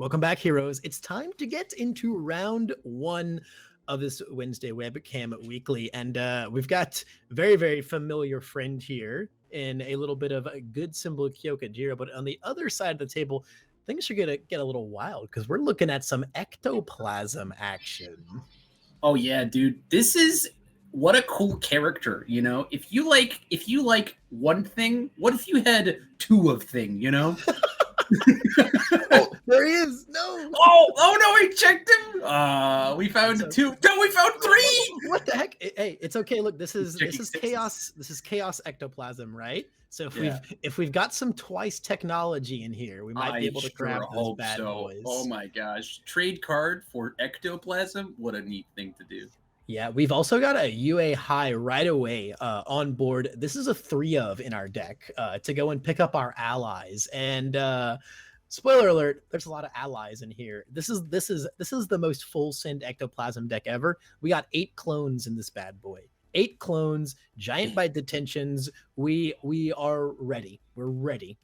Welcome back, heroes. It's time to get into round one of this Wednesday Webcam Weekly. And we've got a very, very familiar friend here in a little bit of a good symbol Kyoka Jiro. But on the other side of the table, things are going to get a little wild because we're looking at some ectoplasm action. Oh yeah, dude. This is what a cool character, you know? If you like one thing, what if you had two of thing, you know? Oh, there he is. No. Oh no, we checked him. We found two. No, we found three. What the heck? Hey, it's okay. Look, this is Sixes. chaos. This is chaos ectoplasm, right? So if we've got some twice technology in here, we might be able to grab those bad boys. Oh my gosh. Trade card for ectoplasm. What a neat thing to do. Yeah, we've also got a UA high right away on board. This is a 3 of in our deck to go and pick up our allies. And spoiler alert, there's a lot of allies in here. This is the most full send ectoplasm deck ever. We got 8 clones in this bad boy. 8 clones, giant bite detentions. We are ready. We're ready.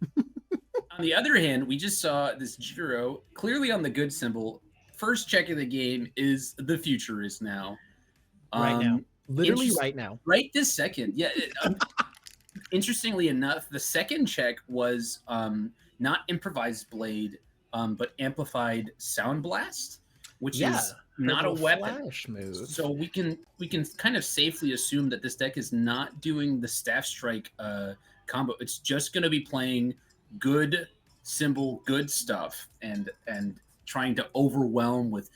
On the other hand, we just saw this Jiro clearly on the good symbol. First check of the game is the future is now. Right now. Literally right now. Right this second. Yeah. Interestingly enough, the second check was not improvised blade, but amplified sound blast, which is not a weapon. Move. So we can kind of safely assume that this deck is not doing the staff strike combo. It's just going to be playing good symbol, good stuff, and trying to overwhelm with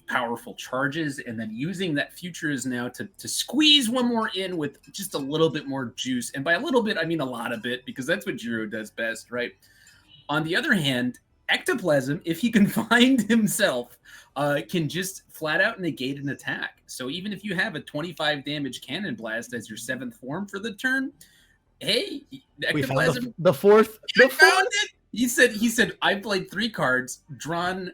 powerful charges, and then using that future is now to squeeze one more in with just a little bit more juice. And by a little bit, I mean a lot of it, because that's what Jiro does best, right? On the other hand, Ectoplasm, if he can find himself, can just flat out negate an attack. So even if you have a 25 damage cannon blast as your 7th form for the turn, hey, Ectoplasm, the fourth. Found it. He said, I played 3 cards, drawn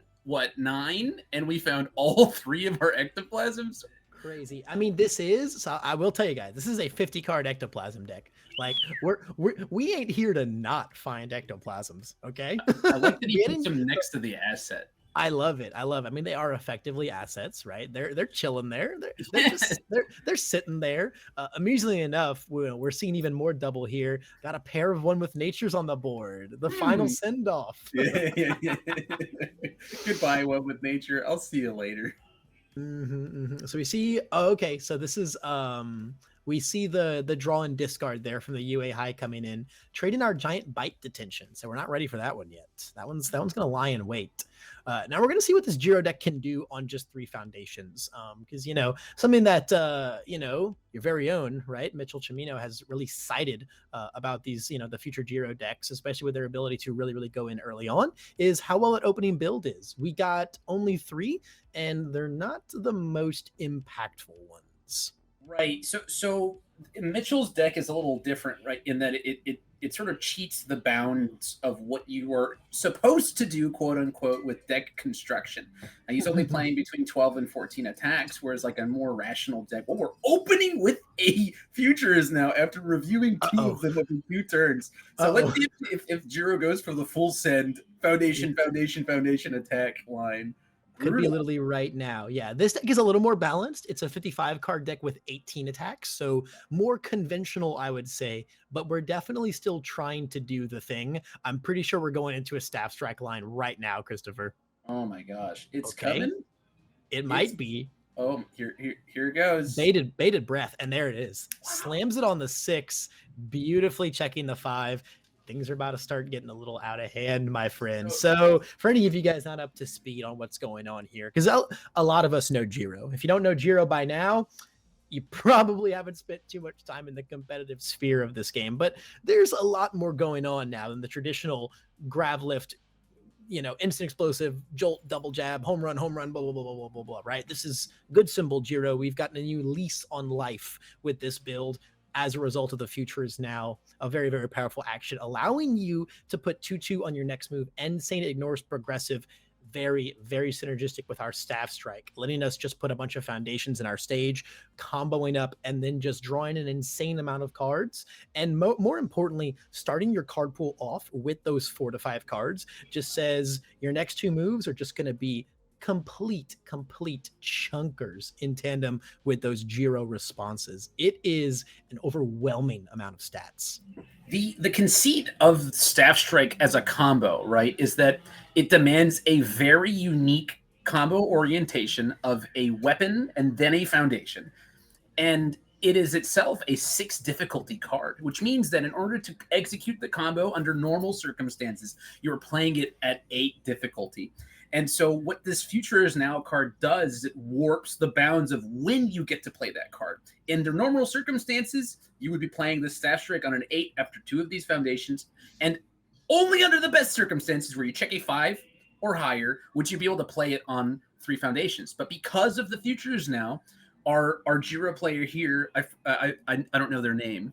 9, and we found all 3 of our ectoplasms. Crazy. I mean, so I will tell you guys, this is a 50 card ectoplasm deck. Like we ain't here to not find ectoplasms. Okay. I like that he puts them next to the asset. I love it. I mean, they are effectively assets, right? They're chilling there. They're sitting there. Amusingly enough, we're seeing even more double here. Got a pair of one with natures on the board. The final send off. Goodbye, one with nature. I'll see you later. So we see. Okay, so this is we see the draw and discard there from the UA high coming in, trading our giant bite detention. So we're not ready for that one yet. That one's gonna lie in wait. Now we're gonna see what this Jiro deck can do on just 3 foundations. Because something that your very own, right, Mitchell Chimino has really cited about these, the future Jiro decks, especially with their ability to really, really go in early on, is how well an opening build is. We got only 3, and they're not the most impactful ones. Right. So Mitchell's deck is a little different, right? In that it sort of cheats the bounds of what you were supposed to do, quote unquote, with deck construction. Now he's only playing between 12 and 14 attacks, whereas like a more rational deck, well, we're opening with a future is now after reviewing 2 of them every 2 turns. So let's see if Jiro goes for the full send foundation attack line. Could be literally right now. Yeah, this deck is a little more balanced. It's a 55 card deck with 18 attacks, so more conventional, I would say, but we're definitely still trying to do the thing. I'm pretty sure we're going into a staff strike line right now, Christopher. Oh my gosh. It's coming? It might be. Oh, here it goes. Bated breath, and there it is. Wow. Slams it on the 6, beautifully checking the 5. Things are about to start getting a little out of hand, my friend. So for any of you guys not up to speed on what's going on here, because a lot of us know Jiro. If you don't know Jiro by now, you probably haven't spent too much time in the competitive sphere of this game. But there's a lot more going on now than the traditional grab lift, instant explosive, jolt, double jab, home run, blah, blah, blah, blah, blah, blah, blah, right? This is good symbol Jiro. We've gotten a new lease on life with this build. As a result of the future is now a very, very powerful action, allowing you to put 2/2 on your next move and saying it ignores progressive. very, very synergistic with our staff strike, letting us just put a bunch of foundations in our stage, comboing up, and then just drawing an insane amount of cards. And more importantly, starting your card pool off with those 4 to 5 cards just says your next 2 moves are just going to be complete chunkers in tandem with those Jiro responses. It is an overwhelming amount of stats. The conceit of Staff Strike as a combo, right, is that it demands a very unique combo orientation of a weapon and then a foundation. And it is itself a 6 difficulty card, which means that in order to execute the combo under normal circumstances, you're playing it at 8 difficulty. And so what this Future Is Now card does is it warps the bounds of when you get to play that card. In the normal circumstances, you would be playing the Staff Strike on an 8 after 2 of these foundations, and only under the best circumstances where you check a 5 or higher would you be able to play it on 3 foundations. But because of the Future Is Now, our Jiro player here, I don't know their name.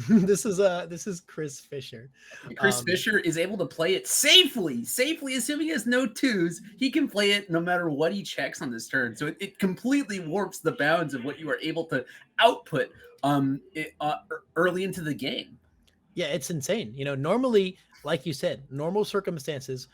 This is Kris Fischer. Kris Fischer is able to play it safely, assuming he has no 2s. He can play it no matter what he checks on this turn. So it completely warps the bounds of what you are able to output early into the game. Yeah, it's insane. You know, normally, like you said, normal circumstances.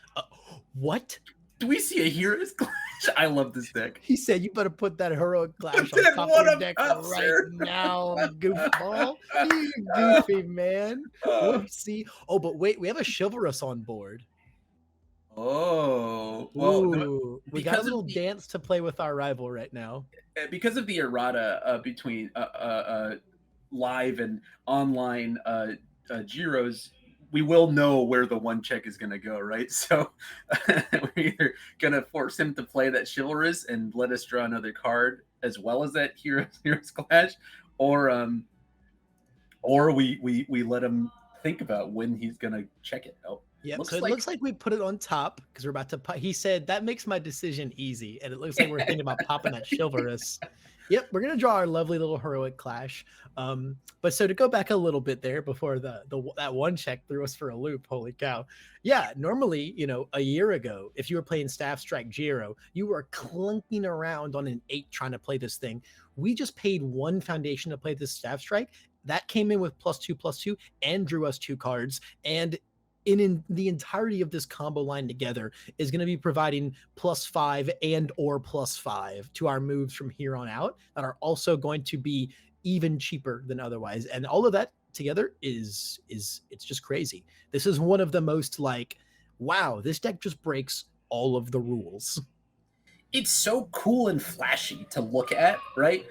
What? Do we see a Hero's Clash? I love this deck. He said, "You better put that Heroic Clash on top of your deck right now, goofball." You goofy man. Whoopsie. Oh, but wait, we have a Chivalrous on board. Oh, well, we got a little dance to play with our rival right now. Because of the errata between live and online Jiros, we will know where the 1 check is going to go, right? So we're either going to force him to play that Chivalrous and let us draw another card as well as that Hero's Clash, or we let him think about when he's going to check it. Oh, yeah. So it looks like we put it on top because we're about to. He said that makes my decision easy, and it looks like we're thinking about popping that Chivalrous. Yep, we're gonna draw our lovely little Heroic Clash. But so to go back a little bit there before that 1 check threw us for a loop. Holy cow! Yeah, normally, you know, a year ago, if you were playing Staff Strike Jiro, you were clunking around on an 8 trying to play this thing. We just paid 1 foundation to play this Staff Strike. That came in with +2/+2 and drew us 2 cards. And in the entirety of this combo line together is going to be providing +5 and or +5 to our moves from here on out that are also going to be even cheaper than otherwise. And all of that together is it's just crazy. This is one of the most like, wow, this deck just breaks all of the rules. It's so cool and flashy to look at, right?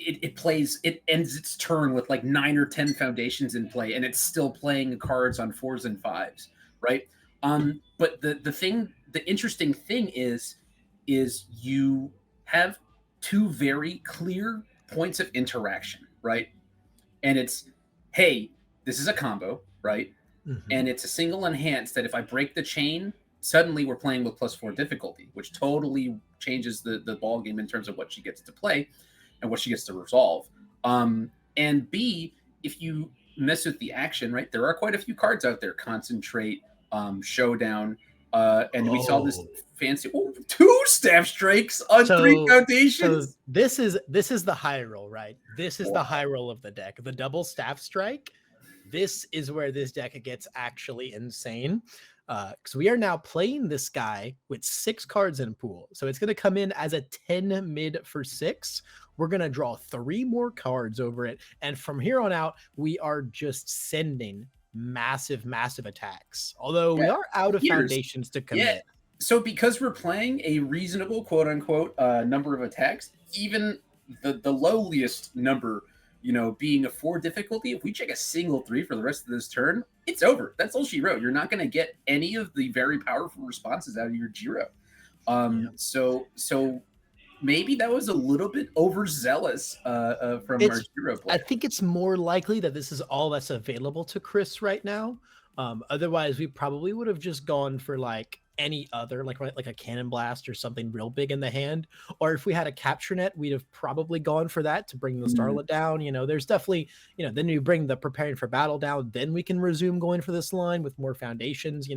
It ends its turn with like 9 or 10 foundations in play, and it's still playing cards on 4s and 5s, right? But the interesting thing is you have 2 very clear points of interaction, right? And it's, hey, this is a combo, right? Mm-hmm. And it's a single enhance that if I break the chain, suddenly we're playing with +4 difficulty, which totally changes the ball game in terms of what she gets to play and what she gets to resolve. And B, if you mess with the action, right, there are quite a few cards out there, Concentrate, Showdown, and we saw this fancy 2 Staff Strikes on 3 foundations. So this is the high roll, right? This is the high roll of the deck. The double Staff Strike. This is where this deck gets actually insane. Because we are now playing this guy with 6 cards in pool. So it's going to come in as a 10 mid for 6. We're going to draw 3 more cards over it. And from here on out, we are just sending massive attacks. Although we are out of foundations to commit. Yeah. So because we're playing a reasonable, quote unquote, number of attacks, even the lowliest number, you know, being a 4 difficulty, if we check a single 3 for the rest of this turn, it's over. That's all she wrote. You're not going to get any of the very powerful responses out of your Jiro. So maybe that was a little bit overzealous from our Jiro player. I think it's more likely that this is all that's available to Kris right now. Otherwise, we probably would have just gone for like any other, like a cannon blast or something real big in the hand. Or if we had a capture net, we'd have probably gone for that to bring the Starlet down. There's definitely, then you bring the preparing for battle down, then we can resume going for this line with more foundations.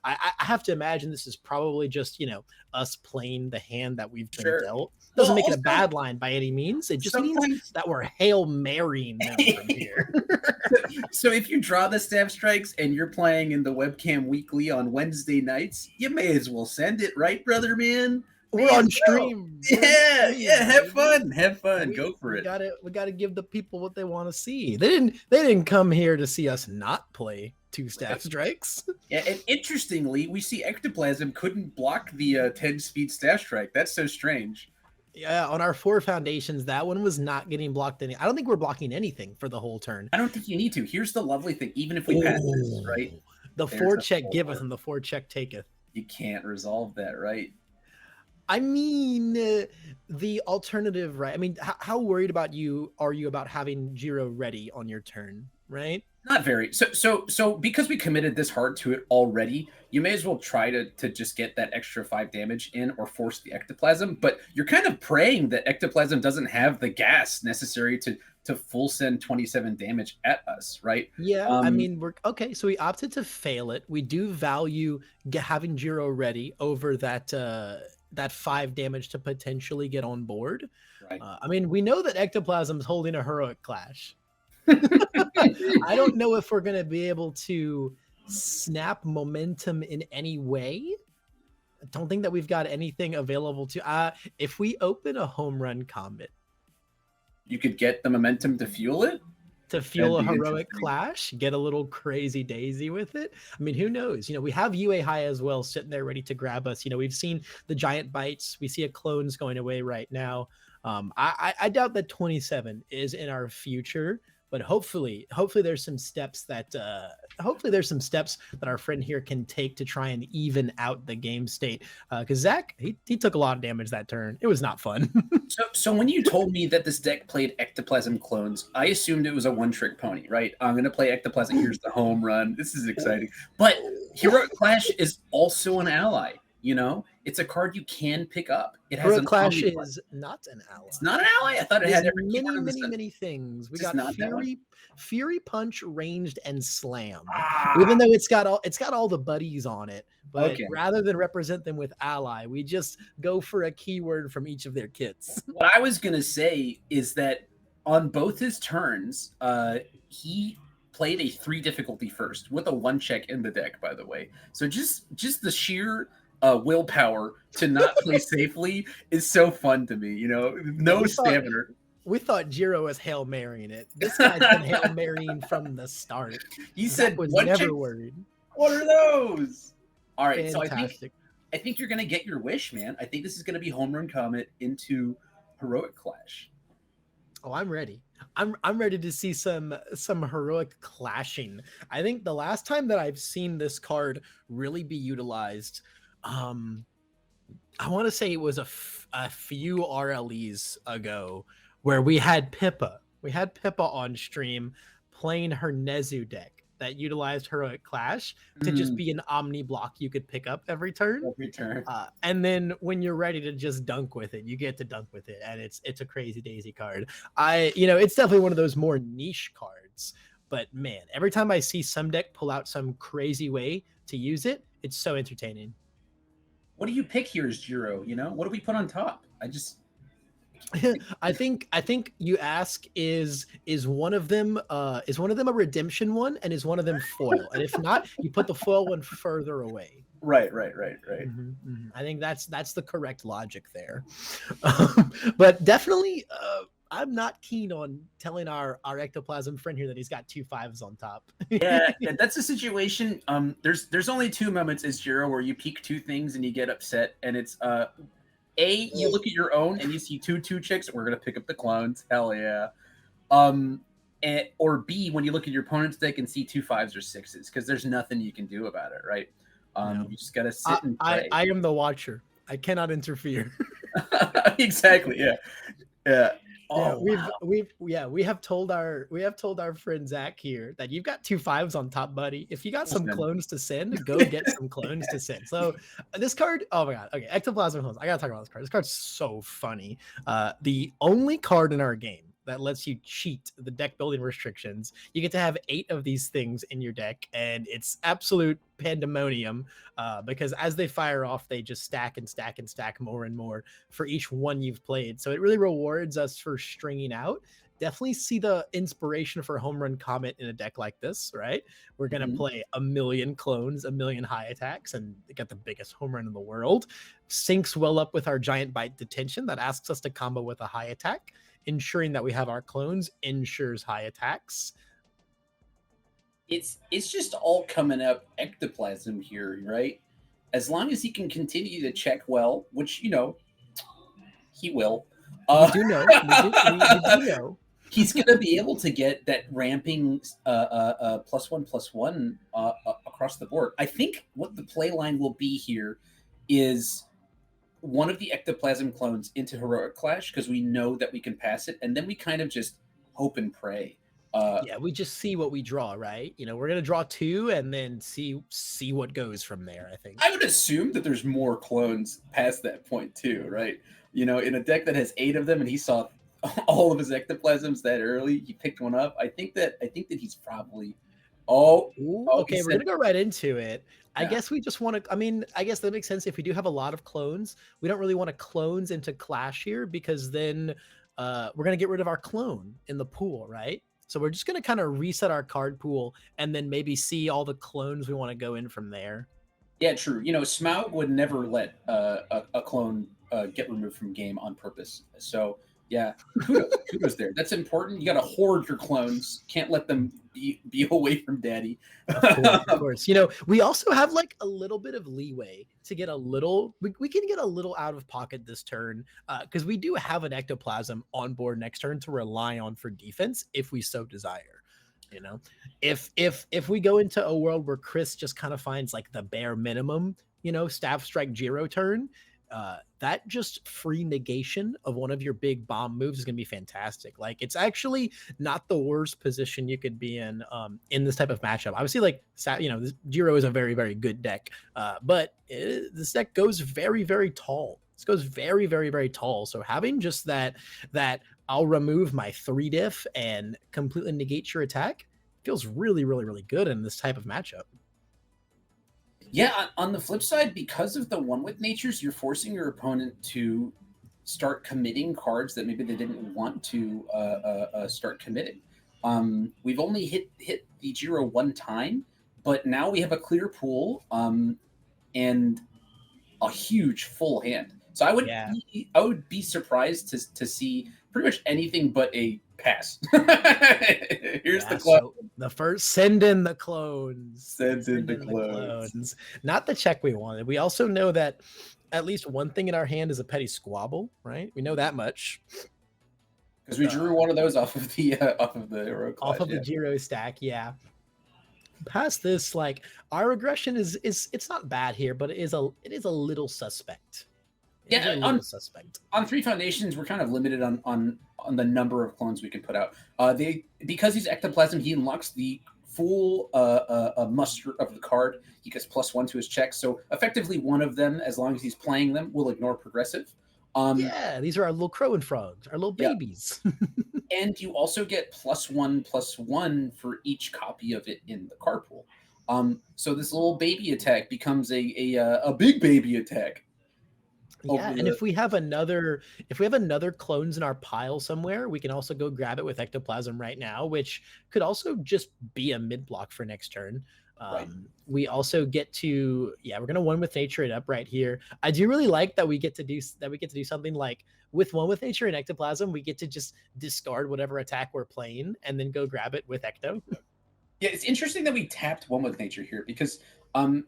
I have to imagine this is probably just, us playing the hand that we've been dealt. Doesn't make it a bad line by any means. It just means that we're Hail Marrying them from here. So if you draw the staff strikes and you're playing in the Webcam weekly on Wednesday nights, you may as well send it, right, brother man? We're on stream. Yeah, have fun. Go for it. We gotta give the people what they want to see. They didn't come here to see us not play 2 staff strikes. Yeah, and interestingly, we see Ectoplasm couldn't block the 10-speed staff strike. That's so strange. Yeah, on our 4 foundations, that one was not getting blocked. I don't think we're blocking anything for the whole turn. I don't think you need to. Here's the lovely thing. Even if we pass this, right? The 4 check giveth and the 4 check taketh. You can't resolve that, right? I mean, the alternative, right? I mean, how worried are you about having Jiro ready on your turn, right? Not very. So because we committed this hard to it already, you may as well try to just get that extra 5 damage in or force the Ectoplasm. But you're kind of praying that Ectoplasm doesn't have the gas necessary to full send 27 damage at us, right? Yeah, I mean, we're okay. So we opted to fail it. We do value having Jiro ready over that 5 damage to potentially get on board. Right. I mean, we know that Ectoplasm's holding a heroic clash. I don't know if we're going to be able to snap momentum in any way. I don't think that we've got anything available to if we open a home run Comet, you could get the momentum to fuel it, to fuel a heroic clash, get a little crazy daisy with it. I mean, who knows? We have UA High as well sitting there ready to grab us. We've seen the giant bites. We see a clones going away right now. I doubt that 27 is in our future. But hopefully there's some steps that our friend here can take to try and even out the game state. Because Zach, he took a lot of damage that turn. It was not fun. So when you told me that this deck played Ectoplasm clones, I assumed it was a one-trick pony, right? I'm gonna play Ectoplasm. Here's the home run. This is exciting. But Heroic Clash is also an ally. It's a card you can pick up. It has Clash is not an ally. It's not an ally. I thought it had many things. We got Fury Punch, Ranged, and Slam. Ah. Even though it's got all the buddies on it, but rather than represent them with ally, we just go for a keyword from each of their kits. What I was gonna say is that on both his turns, he played a 3 difficulty first with a 1 check in the deck, by the way. So just the sheer willpower to not play safely is so fun to me. No stamina. We thought Jiro was Hail Marrying it. This guy's been Hail Marrying from the start. He said was never worried. What are those? All right, fantastic. So I think you're gonna get your wish, man. I think this is gonna be Home Run Comet into Heroic Clash. Oh, I'm ready. I'm ready to see some heroic clashing. I think the last time that I've seen this card really be utilized, I want to say it was a few RLEs ago where we had Pippa. We had Pippa on stream playing her Nezu deck that utilized Heroic Clash to just be an omni block you could pick up every turn. And then when you're ready to just dunk with it, you get to dunk with it, and it's a crazy daisy card. It's definitely one of those more niche cards. But man, every time I see some deck pull out some crazy way to use it, it's so entertaining. What do you pick here as Jiro? What do we put on top? I think you ask is one of them a redemption one, and is one of them foil? And if not, you put the foil one further away. Right. I think that's the correct logic there. But definitely I'm not keen on telling our Ectoplasm friend here that he's got 2 5s on top. yeah, that's a situation. There's only 2 moments as Jiro where you peek 2 things and you get upset, and it's you look at your own and you see 2 chicks. We're gonna pick up the clones. Hell yeah. Or B, when you look at your opponent's deck and see 2 5s or 6s, because there's nothing you can do about it, right? You just gotta sit and pray. I am the watcher. I cannot interfere. Exactly. Yeah. Yeah, Oh wow. we have told our friend Zach here that you've got 2 5s on top, buddy. If you got some Listen. clones to send, go get some clones to send. So this card, oh my god, okay, Ectoplasm clones. I gotta talk about this card. This card's so funny. The only card in our game that lets you cheat the deck building restrictions. You get to have 8 of these things in your deck, and it's absolute pandemonium because as they fire off, they just stack and stack and stack more and more for each one you've played. So it really rewards us for stringing out. Definitely see the inspiration for Home Run Comet in a deck like this, right? We're going to play a million clones, a million high attacks, and get the biggest home run in the world. Syncs well up with our Giant Bite Detention that asks us to combo with a high attack. Ensuring that we have our clones ensures high attacks. It's just all coming up Ectoplasm here, right? As long as he can continue to check well, which, you know, he will. We do know. We do know. He's going to be able to get that ramping +1/+1 across the board. I think what the play line will be here is one of the Ectoplasm clones into Heroic Clash because we know that we can pass it, and then we kind of just hope and pray. Yeah, we just see what we draw, right? You know, we're gonna draw 2 and then see what goes from there. I think. I would assume that there's more clones past that point too, right? You know, in a deck that has 8 of them, and he saw all of his Ectoplasms that early, he picked one up. I think that he's probably. Okay, we're gonna go right into it. I guess we just want to. I mean, I guess that makes sense if we do have a lot of clones. We don't really want to clones into Clash here because then we're gonna get rid of our clone in the pool, right? So we're just gonna kind of reset our card pool and then maybe see all the clones we want to go in from there. Yeah, true. You know, Smaug would never let a clone get removed from game on purpose. So yeah, kudos there. That's important. You got to hoard your clones. Can't let them be away from daddy. Of course. You know, we also have like a little bit of leeway to get a little. We can get a little out of pocket this turn because we do have an Ectoplasm on board next turn to rely on for defense if we so desire. You know, if we go into a world where Kris just kind of finds like the bare minimum, you know, Staff Strike Jiro turn, that just free negation of one of your big bomb moves is going to be fantastic. Like it's actually not the worst position you could be in this type of matchup. Obviously, like, you know, Jiro is a very, very good deck, but this deck goes very, very tall. This goes very, very, very tall. So having just that I'll remove my 3 diff and completely negate your attack feels really, really, really good in this type of matchup. Yeah, on the flip side, because of the one-with natures, you're forcing your opponent to start committing cards that maybe they didn't want to start committing. We've only hit the Jiro one time, but now we have a clear pool and a huge full hand. So I would be surprised to see pretty much anything but a pass. Here's the clone. So the first, send in the clones. Send in the clones. Not the check we wanted. We also know that at least one thing in our hand is a petty squabble, right? We know that much. Because we drew one of those off of the Hero Clash, off of the Jiro stack, yeah. Past this, like our aggression is it's not bad here, but it is a little suspect. Suspect. On 3 foundations, we're kind of limited on the number of clones we can put out. Because he's Ectoplasm, he unlocks the full muster of the card. He gets +1 to his check. So effectively, one of them, as long as he's playing them, will ignore progressive. These are our little crow and frogs, our little babies. And you also get +1/+1 for each copy of it in the card pool. So this little baby attack becomes a big baby attack. Yeah, and if we have another clones in our pile somewhere, we can also go grab it with Ectoplasm right now, which could also just be a mid block for next turn. Right. We also get to we're gonna one with nature it up right here. I do really like that we get to do something like with one with nature and Ectoplasm, we get to just discard whatever attack we're playing and then go grab it with Ecto. Yeah, it's interesting that we tapped one with nature here because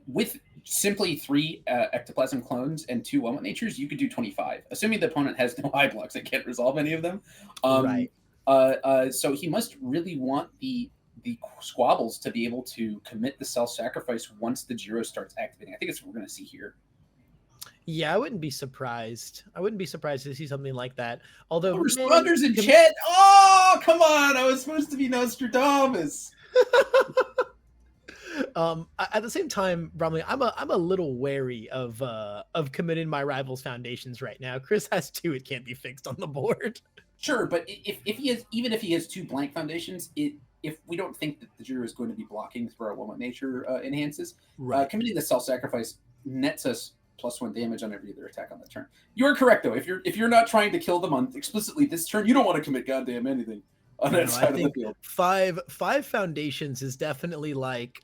with simply 3 Ectoplasm clones and 2 one with natures, you could do 25, assuming the opponent has no eye blocks that can't resolve any of them. Right. So he must really want the squabbles to be able to commit the self-sacrifice once the Jiro starts activating. I think it's what we're going to see here. Yeah, I wouldn't be surprised. I wouldn't be surprised to see something like that. Although, Oh, man, responders in chat. Oh, come on! I was supposed to be Nostradamus. At the same time, Bromley, I'm a little wary of committing my rivals' foundations right now. Kris has two; it can't be fixed on the board. Sure, but if he has, even if he has two blank foundations, if we don't think that the Jiro is going to be blocking through our one with nature enhances, committing the self-sacrifice nets us +1 damage on every other attack on the turn. You are correct though. If you're not trying to kill them on explicitly this turn, you don't want to commit goddamn anything on that side of the field. Five foundations is definitely like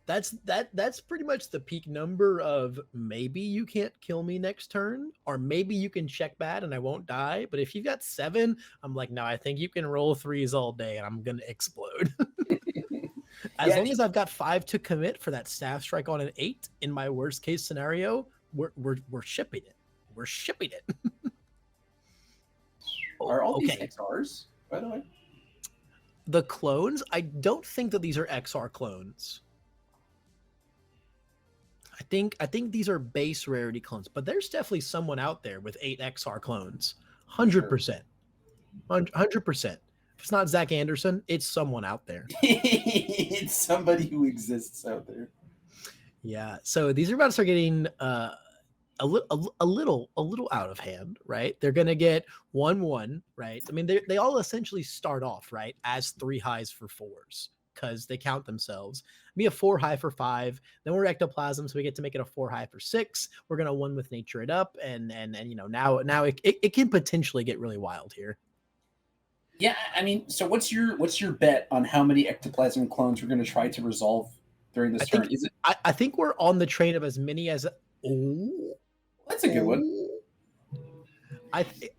that's pretty much the peak number of maybe you can't kill me next turn, or maybe you can check bad and I won't die. But if you've got 7, I'm like, no, I think you can roll 3s all day and I'm gonna explode. As long as I've got 5 to commit for that staff strike on an 8, in my worst case scenario, we're shipping it. We're shipping it. Are all these XRs, by the way? The clones? I don't think that these are XR clones. I think these are base rarity clones, but there's definitely someone out there with 8 XR clones. 100%. 100%. If it's not Zach Anderson, it's someone out there. It's somebody who exists out there. Yeah. So these are about to start getting a little out of hand, right? They're gonna get 1/1, right? I mean, they all essentially start off right as 3 highs for 4s because they count themselves. Be a 4 high for 5. Then we're Ectoplasm, so we get to make it a 4 high for 6. We're gonna 1 with nature it up, and you know now it can potentially get really wild here. Yeah, I mean, so what's your bet on how many Ectoplasm clones we're going to try to resolve during this turn? I think we're on the train of as many as. That's a good one.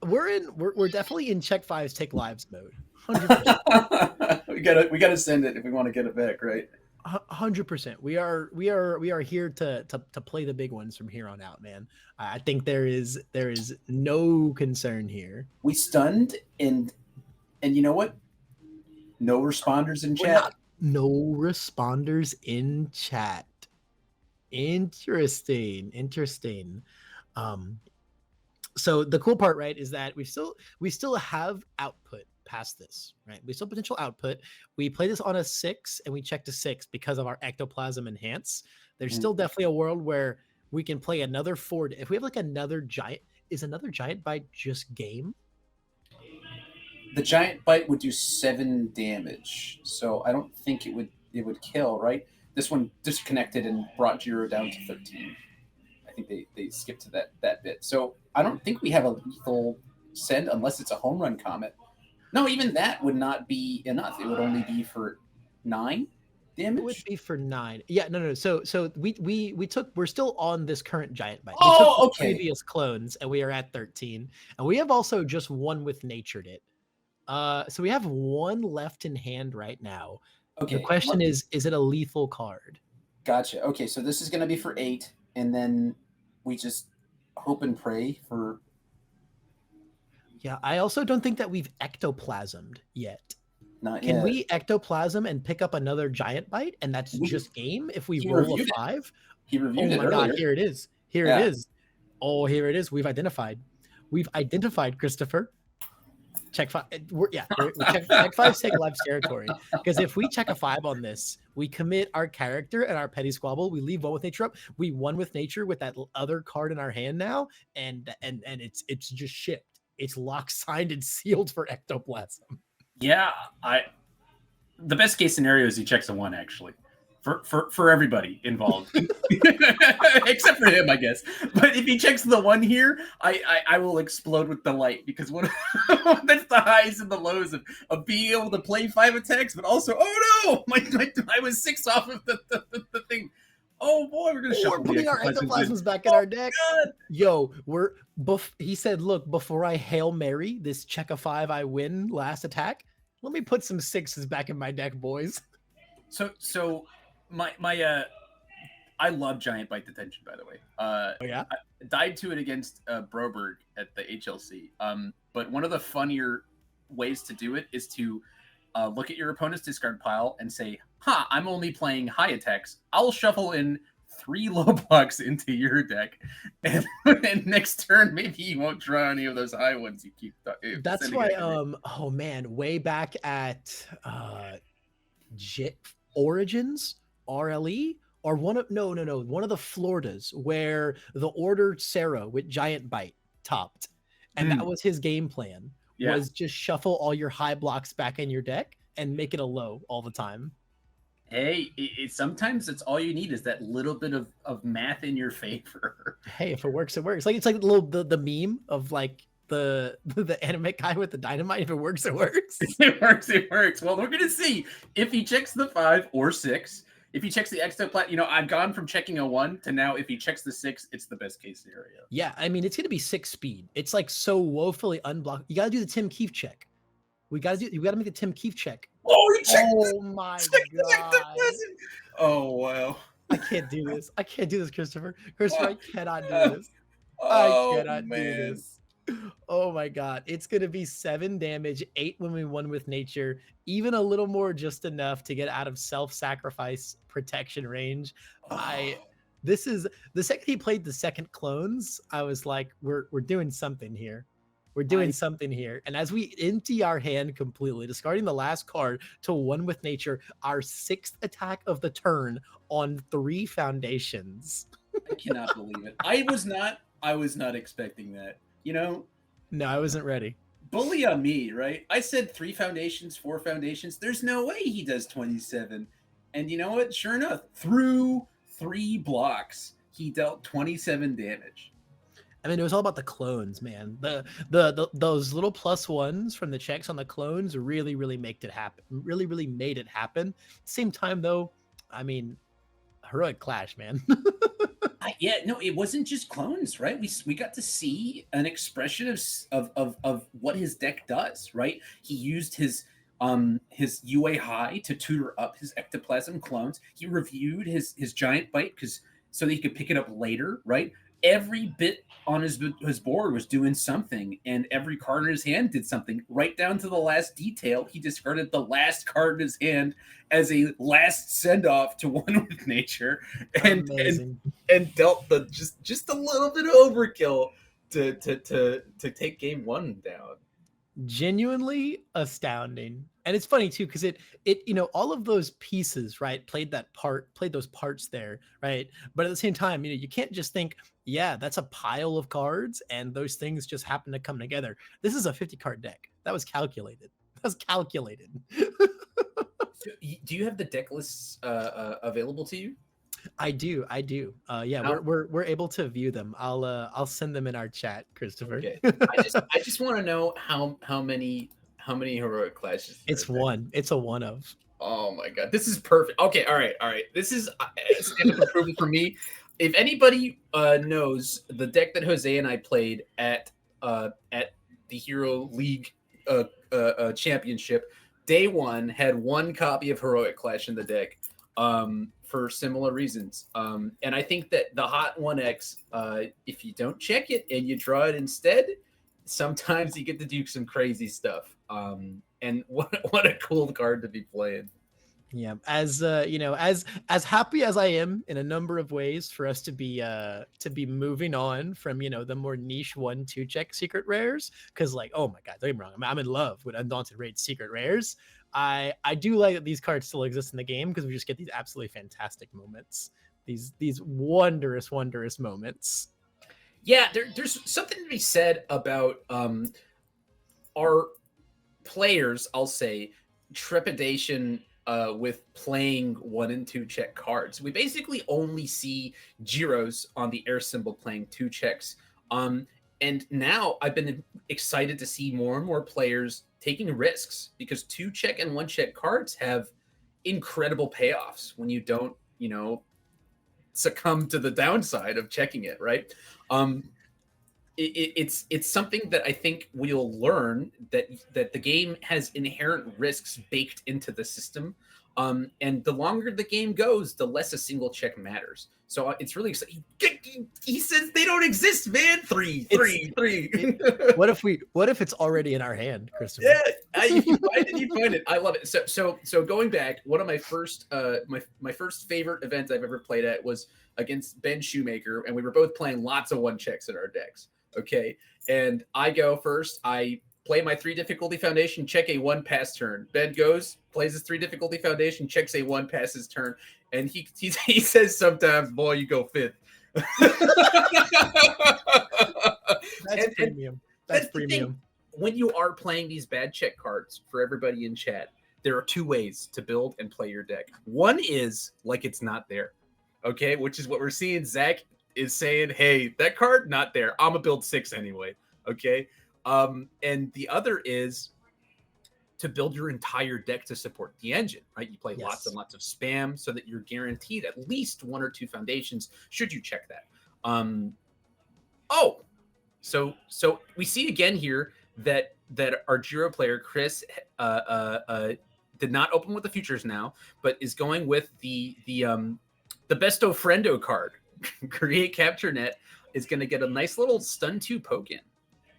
We're definitely in check 5s take lives mode. 100%. we gotta send it if we want to get it back, right? 100%. We are here to play the big ones from here on out, man. I think there is no concern here. We stunned and you know what? No responders in chat. No responders in chat. Interesting. So the cool part, right, is that we still have output past this, right? We still have potential output. We play this on a 6 and we check to 6 because of our Ectoplasm enhance. There's still definitely a world where we can play another 4. If we have like another giant, is another giant bite just game? The giant bite would do 7 damage, so I don't think it would kill, right? This one disconnected and brought Jiro down to 13. I think they skipped to that bit. So I don't think we have a lethal send unless it's a home run comet. No, even that would not be enough. It would only be for 9 damage. It would be for 9. Yeah, no. So we're still on this current giant bite. Oh, we took okay. Previous clones and we are at 13, and we have also just 1 with natured it. So we have 1 left in hand right now. Okay. The question is it a lethal card? Gotcha. Okay, so this is going to be for 8, and then we just hope and pray for. Yeah, I also don't think that we've ectoplasmed yet. Not Can yet. we ectoplasm and pick up another giant bite, and that's just game if we roll a 5? He reviewed it earlier. God, here it is. It is. Oh, here it is. We've identified Christopher. Check 5. Check 5 take lives territory. Because if we check a 5 on this, we commit our character and our petty squabble. We leave 1 with nature up. We 1 with nature with that other card in our hand now, and it's just shipped. It's locked, signed, and sealed for Ectoplasm. Yeah, the best case scenario is he checks a 1 actually. For everybody involved, except for him, I guess. But if he checks the 1 here, I will explode with delight, because that's the highs and the lows of being able to play 5 attacks, but also, oh no, I was 6 off of the thing. Oh boy, we're gonna shuffle. We're putting our Ectoplasms back in our deck. God. Yo, he said, look, before I Hail Mary this check a 5 I win last attack, let me put some 6s back in my deck, boys. So my I love giant bite detention, by the way. Oh yeah, I died to it against Broberg at the HLC. But one of the funnier ways to do it is to look at your opponent's discard pile and say, I'm only playing high attacks. I'll shuffle in 3 low blocks into your deck, and next turn maybe you won't draw any of those high ones you keep. That's why. Oh man, way back at Origins RLE or one of one of the Floridas where the Order Sarah with Giant Bite topped, and that was his game plan. Yeah. Was just shuffle all your high blocks back in your deck and make it a low all the time. Hey, sometimes it's all you need is that little bit of math in your favor. Hey, if it works, it works. Like it's like the meme of like the anime guy with the dynamite. If it works, it works. It works. It works. Well, we're gonna see if he checks the 5 or 6. If he checks the Ectoplasm, I've gone from checking a 1 to now if he checks the 6, it's the best case scenario. Yeah, I mean it's gonna be 6 speed. It's like so woefully unblocked. You gotta do the Tim Keefe check. You gotta make the Tim Keefe check. Oh, he checked my God. Oh wow. I can't do this. I can't do this, Christopher. I cannot do this. Oh, I cannot do this. Oh my God. It's going to be 7 damage, 8 when we won with nature, even a little more, just enough to get out of self-sacrifice protection range. This is the second he played the second clones. I was like, we're doing something here. We're doing something here. And as we empty our hand completely, discarding the last card to 1 with nature, our 6th attack of the turn on 3 foundations. I cannot believe it. I was not expecting that. No, I wasn't ready. Bully on me, right? I said 3 foundations, 4 foundations. There's no way he does 27. And you know what? Sure enough, through 3 blocks, he dealt 27 damage. I mean, it was all about the clones, man. Those little +1s from the checks on the clones really made it happen. Really made it happen. Same time though, I mean, heroic clash, man. It wasn't just clones, right? We got to see an expression of what his deck does, right? He used his UA high to tutor up his Ectoplasm clones. He reviewed his Giant Bite so that he could pick it up later, right? Every bit on his board was doing something, and every card in his hand did something, right down to the last detail. He discarded the last card in his hand as a last send-off to 1 with nature, and dealt the just a little bit of overkill to take game 1 down. Genuinely astounding. And it's funny too, because it all of those pieces, right, played those parts there, right? But at the same time, you can't just think, yeah, that's a pile of cards and those things just happen to come together. This is a 50 card deck. That was calculated. Do you have the deck lists available to you? I do. Yeah, we're able to view them. I'll send them in our chat, Christopher. Okay. I just want to know how many heroic clashes. It's 1. It's a 1 of. Oh my God, this is perfect. Okay, all right. This is standard improvement for me. If anybody knows the deck that Jose and I played at the Hero League championship, day 1 had 1 copy of Heroic Clash in the deck. For similar reasons. And I think that the Hot 1X, if you don't check it and you draw it instead, sometimes you get to do some crazy stuff. And what a cool card to be playing. Yeah, as as happy as I am in a number of ways for us to be moving on from the more niche 1-2 check secret rares, because like, oh my God, don't get me wrong, I'm in love with Undaunted Raid secret rares. I do like that these cards still exist in the game because we just get these absolutely fantastic moments, these wondrous moments. Yeah, there's something to be said about our players, I'll say, trepidation with playing 1 and 2 check cards. We basically only see Jiros on the air symbol playing 2 checks. And now I've been excited to see more and more players taking risks, because 2 check and 1 check cards have incredible payoffs when you don't, succumb to the downside of checking it, right? It's something that I think we'll learn, that the game has inherent risks baked into the system. And the longer the game goes, the less a single check matters. So it's really exciting. He says they don't exist, man. Three. What if it's already in our hand, Christopher? Yeah, if you find it, you find it. I love it. So going back, one of my first my first favorite event I've ever played at was against Ben Shoemaker, and we were both playing lots of 1-checks in our decks. Okay, and I go first. I play my 3 difficulty foundation, check a 1-pass turn. Ben goes, plays his 3 difficulty foundation, checks a 1-pass his turn, and he says sometimes, "Boy, you go 5th." That's premium. That's premium. When you are playing these bad check cards, for everybody in chat, there are 2 ways to build and play your deck. One is like it's not there, okay, which is what we're seeing. Zach is saying, "Hey, that card not there. I'm gonna build 6 anyway." Okay. And the other is to build your entire deck to support the engine, right? You play lots and lots of spam so that you're guaranteed at least 1 or 2 foundations should you check that. So we see again here that our Jiro player Kris did not open with the futures now, but is going with the besto friendo card. Create Capture Net is going to get a nice little stun 2 poke in.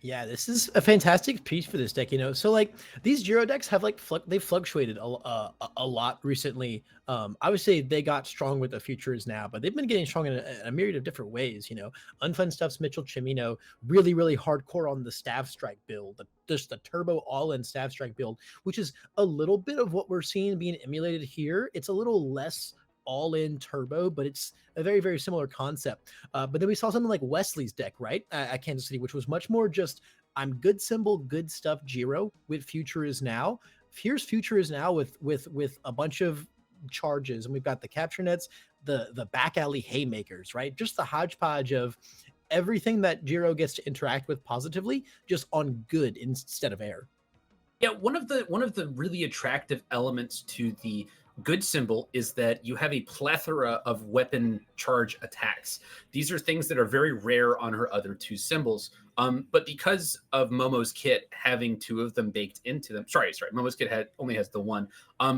Yeah, this is a fantastic piece for this deck, you know. So like these Jiro decks have like they've fluctuated a lot recently. I would say they got strong with the futures now, but they've been getting strong in a myriad of different ways, you know. Unfun Stuff's Mitchell Chimino, really hardcore on the Staff Strike build, just the turbo all-in Staff Strike build, which is a little bit of what we're seeing being emulated here. It's a little less all-in turbo, but it's a very similar concept. But then we saw something like Wesley's deck, right, at Kansas City, which was much more just I'm good symbol, good stuff Jiro with Future Is Now. Here's Future Is Now with a bunch of charges, and we've got the Capture Nets, the back alley haymakers, right? Just the hodgepodge of everything that Jiro gets to interact with positively, just on good instead of air. Yeah, one of the really attractive elements to the good symbol is that you have a plethora of weapon charge attacks. These are things that are very rare on her other 2 symbols. But because of Momo's kit having 2 of them baked into them, sorry, Momo's kit only has the 1,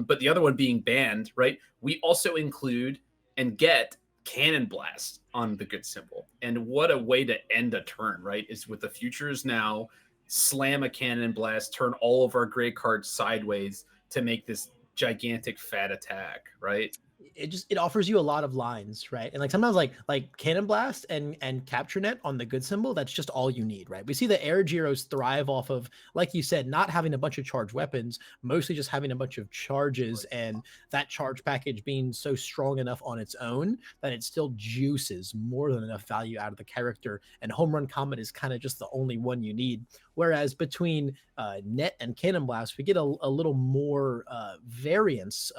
but the other one being banned, right? We also include and get Cannon Blast on the good symbol. And what a way to end a turn, right? Is with the Futures Now, slam a Cannon Blast, turn all of our gray cards sideways to make this gigantic fat attack, right? It offers you a lot of lines, right? And like sometimes like Cannon Blast and Capture Net on the good symbol, that's just all you need, right? We see the air Jiros thrive off of, like you said, not having a bunch of charged weapons, mostly just having a bunch of charges, and that charge package being so strong enough on its own that it still juices more than enough value out of the character. And Home Run Comet is kind of just the only one you need. Whereas between Net and Cannon Blast, we get a little more variance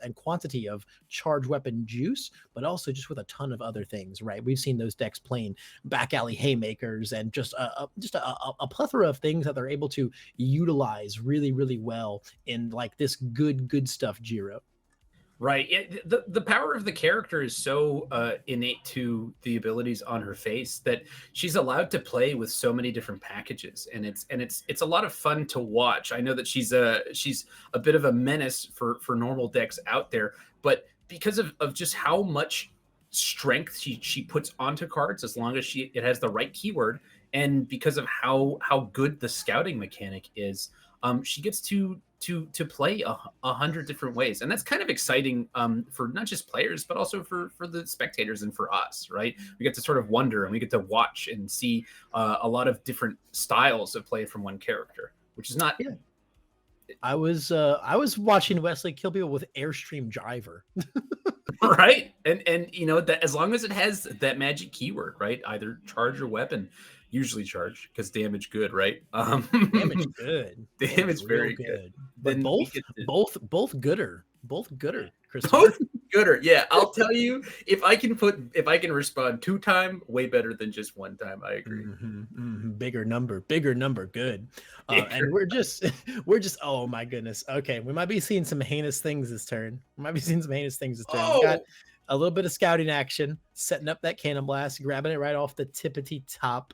and quantity of charge weapon juice, but also just with a ton of other things, right? We've seen those decks playing back alley haymakers and just a plethora of things that they're able to utilize really well in like this good stuff Jiro. Right. The power of the character is so innate to the abilities on her face that she's allowed to play with so many different packages, and it's a lot of fun to watch. I know that she's a bit of a menace for normal decks out there, but because of just how much strength she puts onto cards, as long as it has the right keyword, and because of how good the scouting mechanic is, she gets to play 100 different ways, and that's kind of exciting for not just players but also for the spectators and for us, right? We get to sort of wonder and we get to watch and see a lot of different styles of play from one character, which is not. Yeah. I was watching Wesley kill people with Airstream Driver. Right, and you know that as long as it has that magic keyword, right, either charge or weapon, usually charge because damage good, right? Damage good, damage very good. But Then both gooder, Christopher. both gooder. Yeah, I'll tell you, if I can respond 2 times, way better than just 1 time. I agree. Bigger number, good. And we're just oh my goodness. Okay, we might be seeing some heinous things this turn. We got a little bit of scouting action, setting up that Cannon Blast, grabbing it right off the tippity top.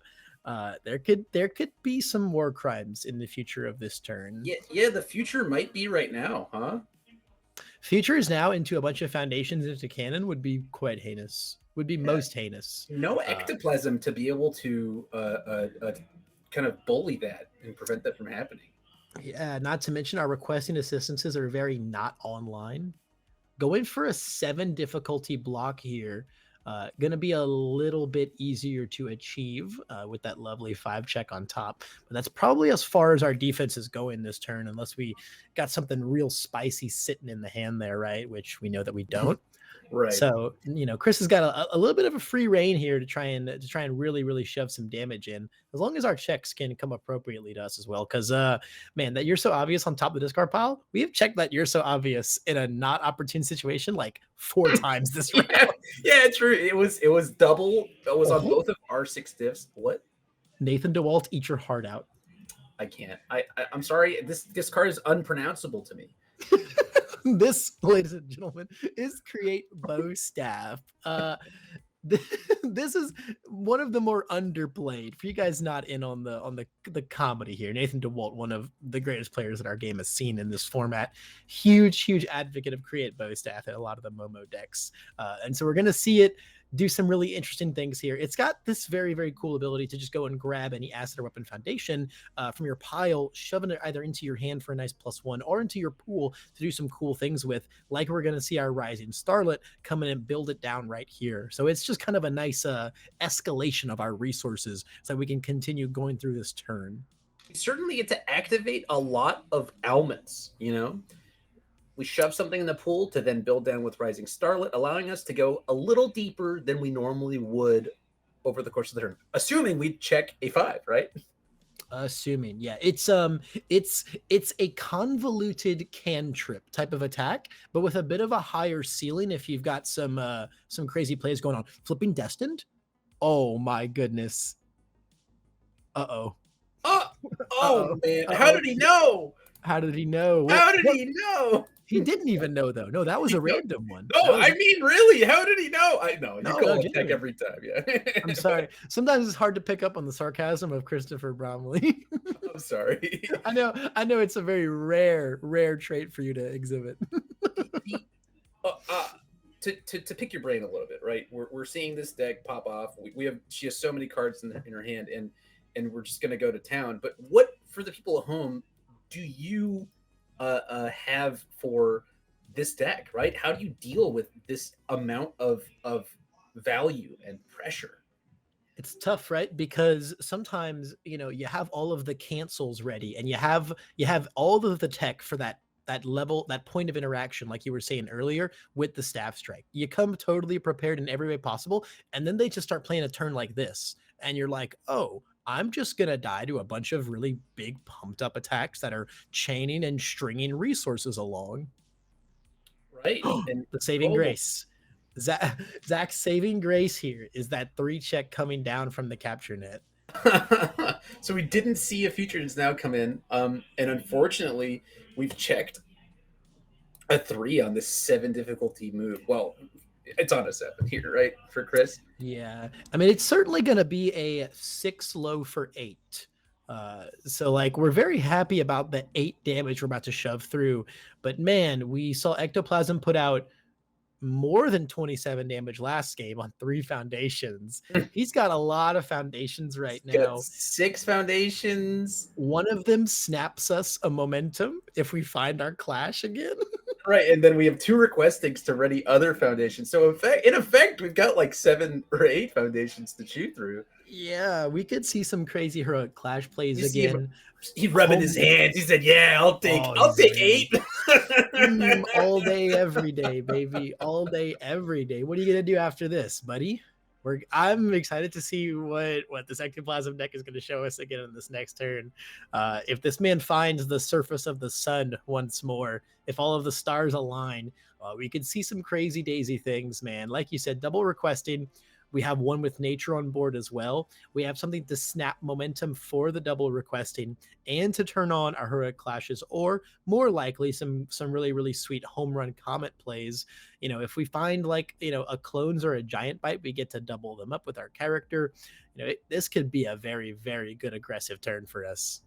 There could be some war crimes in the future of this turn. Yeah, the future might be right now, huh? Futures now into a bunch of foundations into cannon would be quite heinous. Would be most heinous. No ectoplasm to be able to kind of bully that and prevent that from happening. Yeah, not to mention our requesting assistances are very not online. Going for a 7 difficulty block here, going to be a little bit easier to achieve with that lovely 5 check on top. But that's probably as far as our defense is going this turn, unless we got something real spicy sitting in the hand there, right? Which we know that we don't. Right. So, Kris has got a little bit of a free reign here to try and really shove some damage in, as long as our checks can come appropriately to us as well. Because, man, that You're So Obvious on top of the discard pile, we have checked that You're So Obvious in a not opportune situation like 4 times this round. Yeah, true. It was double. It was on both of our 6 diffs. What? Nathan DeWalt, eat your heart out. I can't. I'm sorry. This card is unpronounceable to me. This, ladies and gentlemen, is Create Bow Staff. This is one of the more underplayed. For you guys not in on the comedy here, Nathan DeWalt, one of the greatest players that our game has seen in this format, huge advocate of Create Bow Staff in a lot of the Momo decks, and so we're gonna see it do some really interesting things here. It's got this very cool ability to just go and grab any asset or weapon foundation from your pile, shoving it either into your hand for a nice +1 or into your pool to do some cool things with, like we're going to see our Rising Starlet come in and build it down right here. So it's just kind of a nice escalation of our resources so we can continue going through this turn. We certainly get to activate a lot of ailments, We shove something in the pool to then build down with Rising Starlet, allowing us to go a little deeper than we normally would over the course of the turn, assuming we check a 5, right? Assuming, yeah, it's a convoluted cantrip type of attack, but with a bit of a higher ceiling if you've got some crazy plays going on. Flipping Destined? Oh my goodness. Oh man, how did he know? How did he know? How did he know? He didn't even know, though. No, that was a random one. No, I mean, really, how did he know? I know. You call him tech every time, yeah. I'm sorry. Sometimes it's hard to pick up on the sarcasm of Christopher Bromley. I'm sorry. I know it's a very rare trait for you to exhibit. To pick your brain a little bit, right? We're seeing this deck pop off. She has so many cards in her hand, and we're just gonna go to town. But what, for the people at home, do you have for this deck, right? How do you deal with this amount of value and pressure? It's tough, right? Because sometimes, you have all of the cancels ready and you have all of the tech for that level, that point of interaction, like you were saying earlier, with the staff strike. You come totally prepared in every way possible, and then they just start playing a turn like this, and you're like, oh, I'm just going to die to a bunch of really big pumped up attacks that are chaining and stringing resources along. Right. And the saving grace. Zach's saving grace here is that 3 check coming down from the capture net. So we didn't see a Futures now come in. And unfortunately, we've checked a 3 on this 7 difficulty move. Well, it's on a 7 here, right, for Kris? Yeah. I mean, it's certainly going to be a 6 low for 8. So, we're very happy about the 8 damage we're about to shove through. But, man, we saw Ectoplasm put out more than 27 damage last game on 3 foundations. He's got a lot of foundations right now. 6 foundations. One of them snaps us a momentum if we find our clash again. Right, and then we have 2 requestings to ready other foundations. So in effect, we've got 7 or 8 foundations to chew through. Yeah, we could see some crazy heroic clash plays again. He's rubbing his hands. He said, "Yeah, I'll take 8." All day, every day, baby. All day, every day. What are you gonna do after this, buddy? I'm excited to see what this Ectoplasm deck is going to show us again in this next turn. If this man finds the surface of the sun once more, if all of the stars align, we could see some crazy daisy things, man. Like you said, double requesting. We have one with nature on board as well. We have something to snap momentum for the double requesting and to turn on our heroic clashes, or more likely some really sweet home run comet plays. If we find a clones or a giant bite, we get to double them up with our character. This could be a very good aggressive turn for us.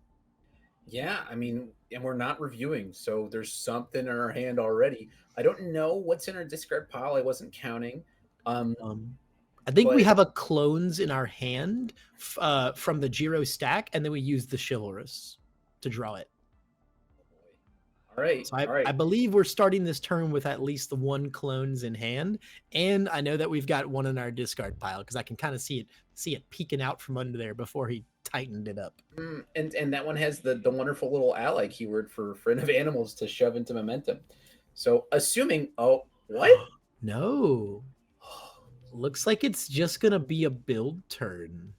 Yeah, I mean, and we're not reviewing, so there's something in our hand already. I don't know what's in our discard pile. I wasn't counting. Um, Um, I think we but have a clones in our hand from the Jiro stack, and then we use the Chivalrous to draw it. all right, So I, all I right. believe we're starting this turn with at least the one clones in hand, and I know that we've got one in our discard pile because I can kind of see it peeking out from under there before he tightened it up. And that one has the wonderful little ally keyword for friend of animals to shove into momentum. So assuming, oh, what? No, looks like it's just gonna be a build turn.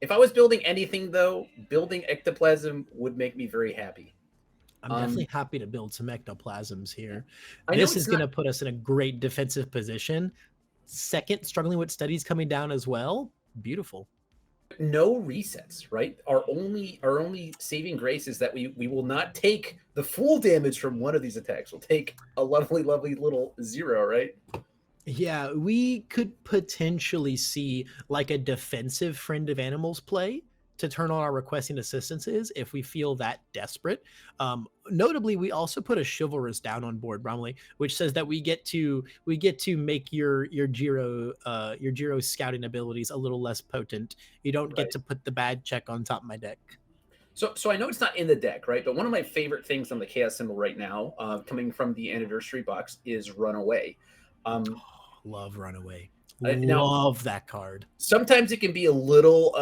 If I was building anything though, building ectoplasm would make me very happy. I'm Um, definitely happy to build some ectoplasms here. I know This is it's going not to put us in a great defensive position. Second, struggling with studies coming down as well. Beautiful. no resets, right? Our only saving grace is that we will not take the full damage from one of these attacks. We'll take a lovely, lovely little 0, right? Yeah, we could potentially see like a defensive friend of animals play to turn on our requesting assistances if we feel that desperate. Notably, we also put a chivalrous down on board, Bromley, which says that we get to make your Jiro scouting abilities a little less potent. You don't get Right. to put the bad check on top of my deck. So I know it's not in the deck, right? But one of my favorite things on the chaos symbol right now, coming from the anniversary box, is Runaway. Um, Love Runaway. now Love that card. sometimes it can be a little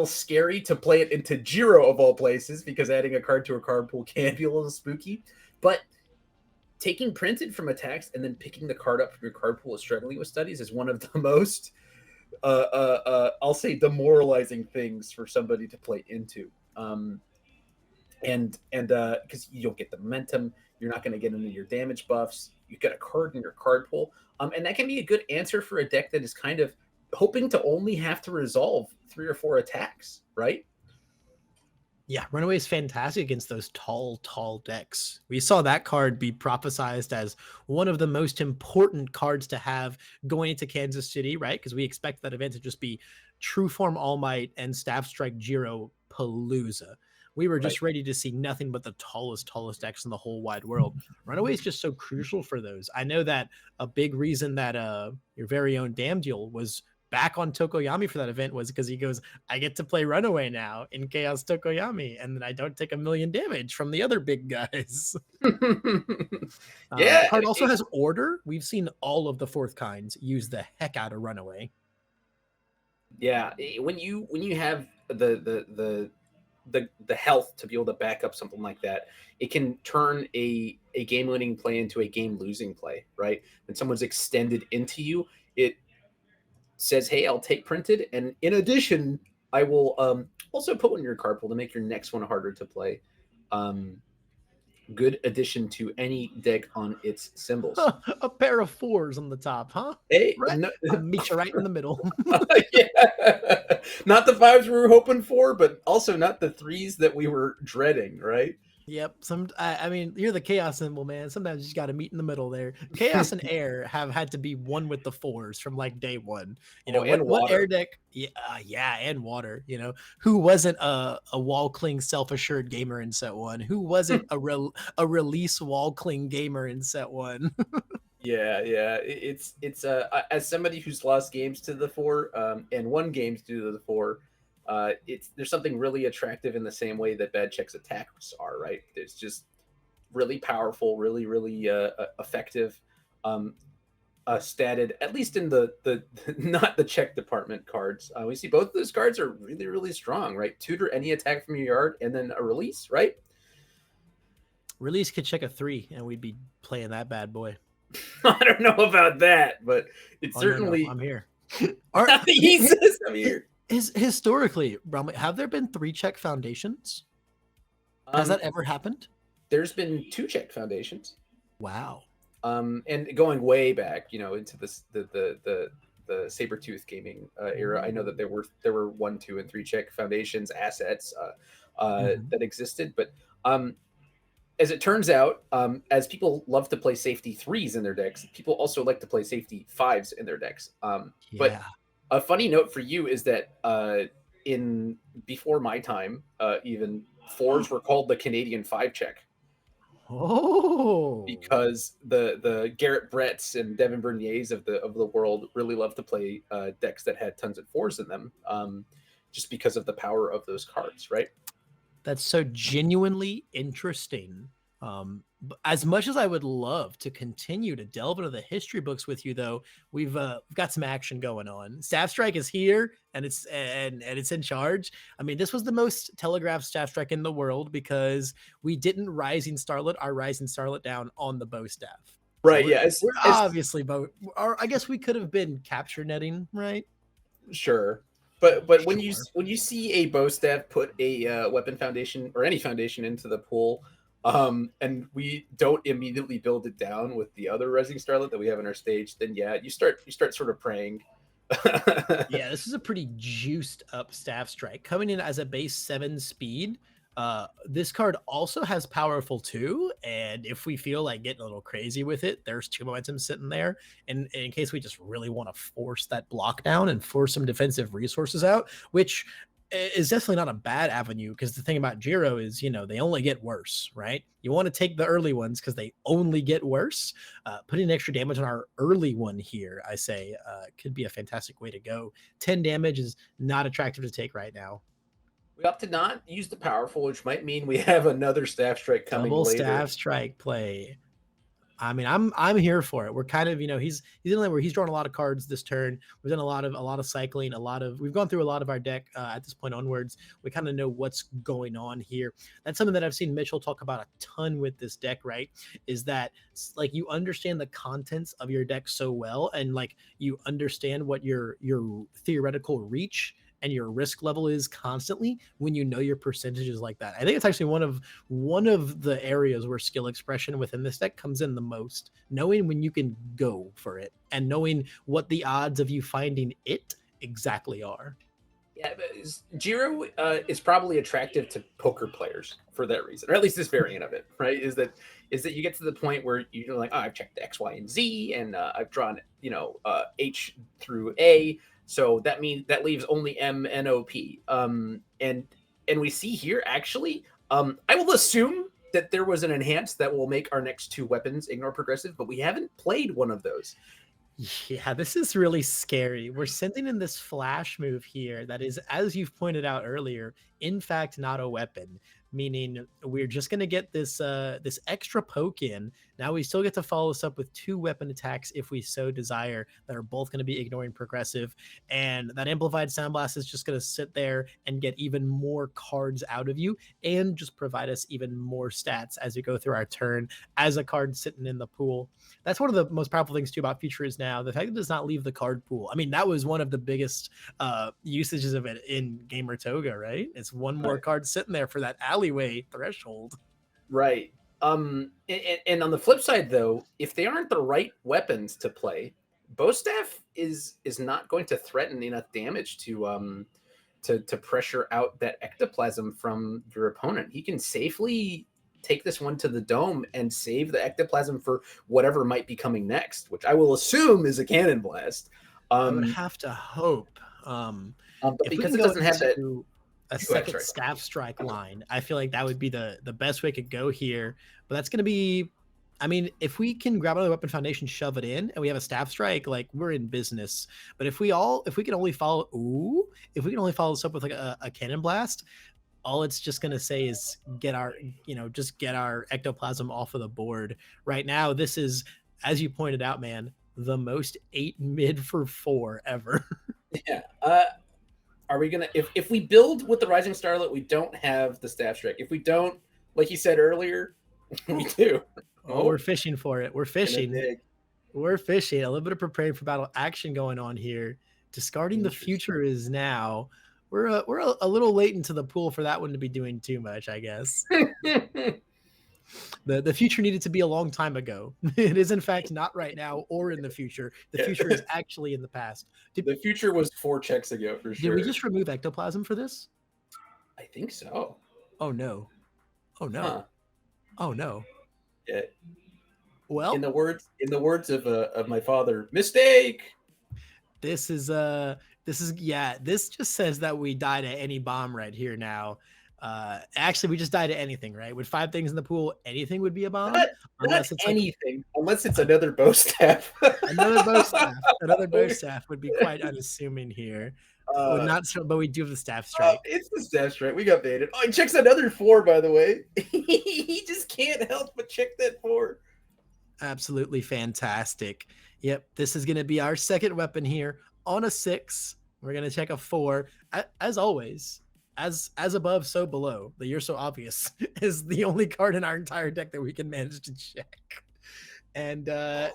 scary to play it into Jiro of all places because adding a card to a card pool can be a little spooky. But taking printed from attacks and then picking the card up from your card pool of struggling with studies is one of the most I'll say demoralizing things for somebody to play into. And because you don't get the momentum, you're not going to get into your damage buffs. You've got a card in your card pool, and that can be a good answer for a deck that is kind of hoping to only have to resolve 3 or 4 attacks, right? Yeah, Runaway is fantastic against those tall, tall decks. We saw that card be prophesized as one of the most important cards to have going into Kansas City, right? Because we expect that event to just be True Form All Might and Staff Strike Jiro Palooza. We were Right. just ready to see nothing but the tallest decks in the whole wide world. Runaway is just so crucial for those. I know that a big reason that your very own Damdiel was back on Tokoyami for that event was because he goes, I get to play Runaway now in Chaos Tokoyami, and then I don't take a million damage from the other big guys. Yeah, Card also has Order. We've seen all of the fourth kinds use the heck out of Runaway. yeah. When you have the health to be able to back up something like that, it can turn a game winning play into a game losing play, right? When someone's extended into you, it says, "Hey, I'll take printed, and in addition, I will also put one in your card pool to make your next one harder to play." Good addition to any deck on its symbols. A pair of fours on the top, huh? Hey, Right. no, I'll meet you right in the middle. yeah, not the 5s we were hoping for, but also not the 3s that we were dreading, right? Yep. I mean, you're the chaos symbol, man. Sometimes you just got to meet in the middle there. Chaos and air have had to be one with the fours from like day one. You Oh, know and what air water. deck? Yeah, and water. You know who wasn't a wall cling self assured gamer in set one? Who wasn't a release wall cling gamer in set one? Yeah, yeah. It's as somebody who's lost games to the 4 and won games to the 4. It's there's something really attractive in the same way that bad checks attacks are, right? It's just really powerful, really effective. Um, statted at least in the not the check department cards. We see both of those cards are really strong, right? Tutor any attack from your yard and then a release, right? Release could check a 3, and we'd be playing that bad boy. I don't know about that, but it's Oh, certainly. no, I'm here. He says I'm here. Historically, Bromley, have there been 3-check foundations? Has that ever happened? There's been 2-check foundations. Wow. And going way back, into this the Sabretooth gaming era, I know that there were 1, 2, and 3-check foundations assets that existed, but as it turns out, as people love to play safety 3s in their decks, people also like to play safety 5s in their decks. But Yeah. a funny note for you is that in before my time, even 4s were called the Canadian 5-check. Oh, Because the Garrett Bretts and Devin Berniers of the world really love to play decks that had tons of 4s in them, just because of the power of those cards, right? that's so genuinely interesting. As much as I would love to continue to delve into the history books with you, though, we've got some action going on. Staff Strike is here, and it's in charge. I mean, this was the most telegraphed Staff Strike in the world because we didn't Rising Starlet our Rising Starlet down on the bow staff. Right. So we're obviously bow. Or I guess we could have been capture netting, right? Sure. But when you see a bow staff put a weapon foundation or any foundation into the pool, and we don't immediately build it down with the other Rising Starlet that we have on our stage, then yeah, you start sort of praying. Yeah, this is a pretty juiced up Staff Strike coming in as a base 7 speed. This card also has powerful 2, and if we feel like getting a little crazy with it, there's 2 momentum sitting there. And in case we just really want to force that block down and force some defensive resources out, which is definitely not a bad avenue, because the thing about Jiro is, they only get worse, right? You want to take the early ones because they only get worse. Putting extra damage on our early one here, I say, could be a fantastic way to go. 10 damage is not attractive to take right now. We opt to not use the powerful, which might mean we have another Staff Strike coming Double later. Staff Strike play. I mean, I'm here for it. We're kind of, he's in a where he's drawn a lot of cards this turn. We've done a lot of cycling, we've gone through a lot of our deck at this point onwards. We kind of know what's going on here. That's something that I've seen Mitchell talk about a ton with this deck, right? Is that like you understand the contents of your deck so well, and like you understand what your theoretical reach and your risk level is constantly when you know your percentages like that. I think it's actually one of the areas where skill expression within this deck comes in the most. Knowing when you can go for it and knowing what the odds of you finding it exactly are. Yeah, Jiro is probably attractive to poker players for that reason, or at least this variant of it, right? Is that you get to the point where you're like, oh, I've checked X, Y, and Z, and I've drawn H through A. So that means that leaves only M, N, O, P. And we see here, actually, I will assume that there was an enhance that will make our next 2 weapons ignore progressive, but we haven't played one of those. Yeah, this is really scary. We're sending in this flash move here that is, as you've pointed out earlier, in fact, not a weapon. Meaning we're just going to get this this extra poke in. Now we still get to follow this up with 2 weapon attacks if we so desire, that are both going to be ignoring progressive. And that amplified sound blast is just going to sit there and get even more cards out of you and just provide us even more stats as we go through our turn as a card sitting in the pool. That's one of the most powerful things too about Future is now the fact that it does not leave the card pool. I mean, that was one of the biggest usages of it in Gamer Toga, right? It's one more card sitting there for that alleyway threshold. Right. And on the flip side, though, if they aren't the right weapons to play, bow staff is not going to threaten enough damage to pressure out that ectoplasm from your opponent. He can safely take this one to the dome and save the ectoplasm for whatever might be coming next, which I will assume is a cannon blast. I would have to hope. But because it doesn't have that a second Staff Strike line, I feel like that would be the best way it could go here. But that's going to be, I mean, if we can grab another weapon foundation, shove it in, and we have a Staff Strike, like we're in business. But if we can only follow this up with like a cannon blast, all it's just going to say is get our ectoplasm off of the board. Right now, this is, as you pointed out, man, the most 8 mid for 4 ever. Yeah. Are we gonna if we build with the Rising Starlet, we don't have the Staff Strike. If we don't, like you said earlier, we do. Oh, we're fishing for it. We're fishing. We're fishing. A little bit of preparing for battle action going on here. Discarding the Future is now. We're a little late into the pool for that one to be doing too much, I guess. The Future needed to be a long time ago. It is, in fact, not right now or in the future. The Future is actually in the past. The Future was 4 checks ago, for sure. Did we just remove Ectoplasm for this? I think so. Oh, no. Oh, no. Huh. Oh, no. Yeah. Well, in the words of my father, mistake. This just says that we died at any bomb right here now. Actually, we just died to anything, right? With 5 things in the pool, anything would be a bomb, Not unless it's like anything, unless it's another bow staff. another bow staff. Another bow staff would be quite unassuming here. Would not, but we do have the staff strike. It's the staff strike. We got baited. Oh, he checks another 4, by the way. He just can't help but check that 4. Absolutely fantastic. Yep, this is going to be our second weapon here on a 6. We're going to check a 4. As always, as above, so below. The You're So Obvious is the only card in our entire deck that we can manage to check. And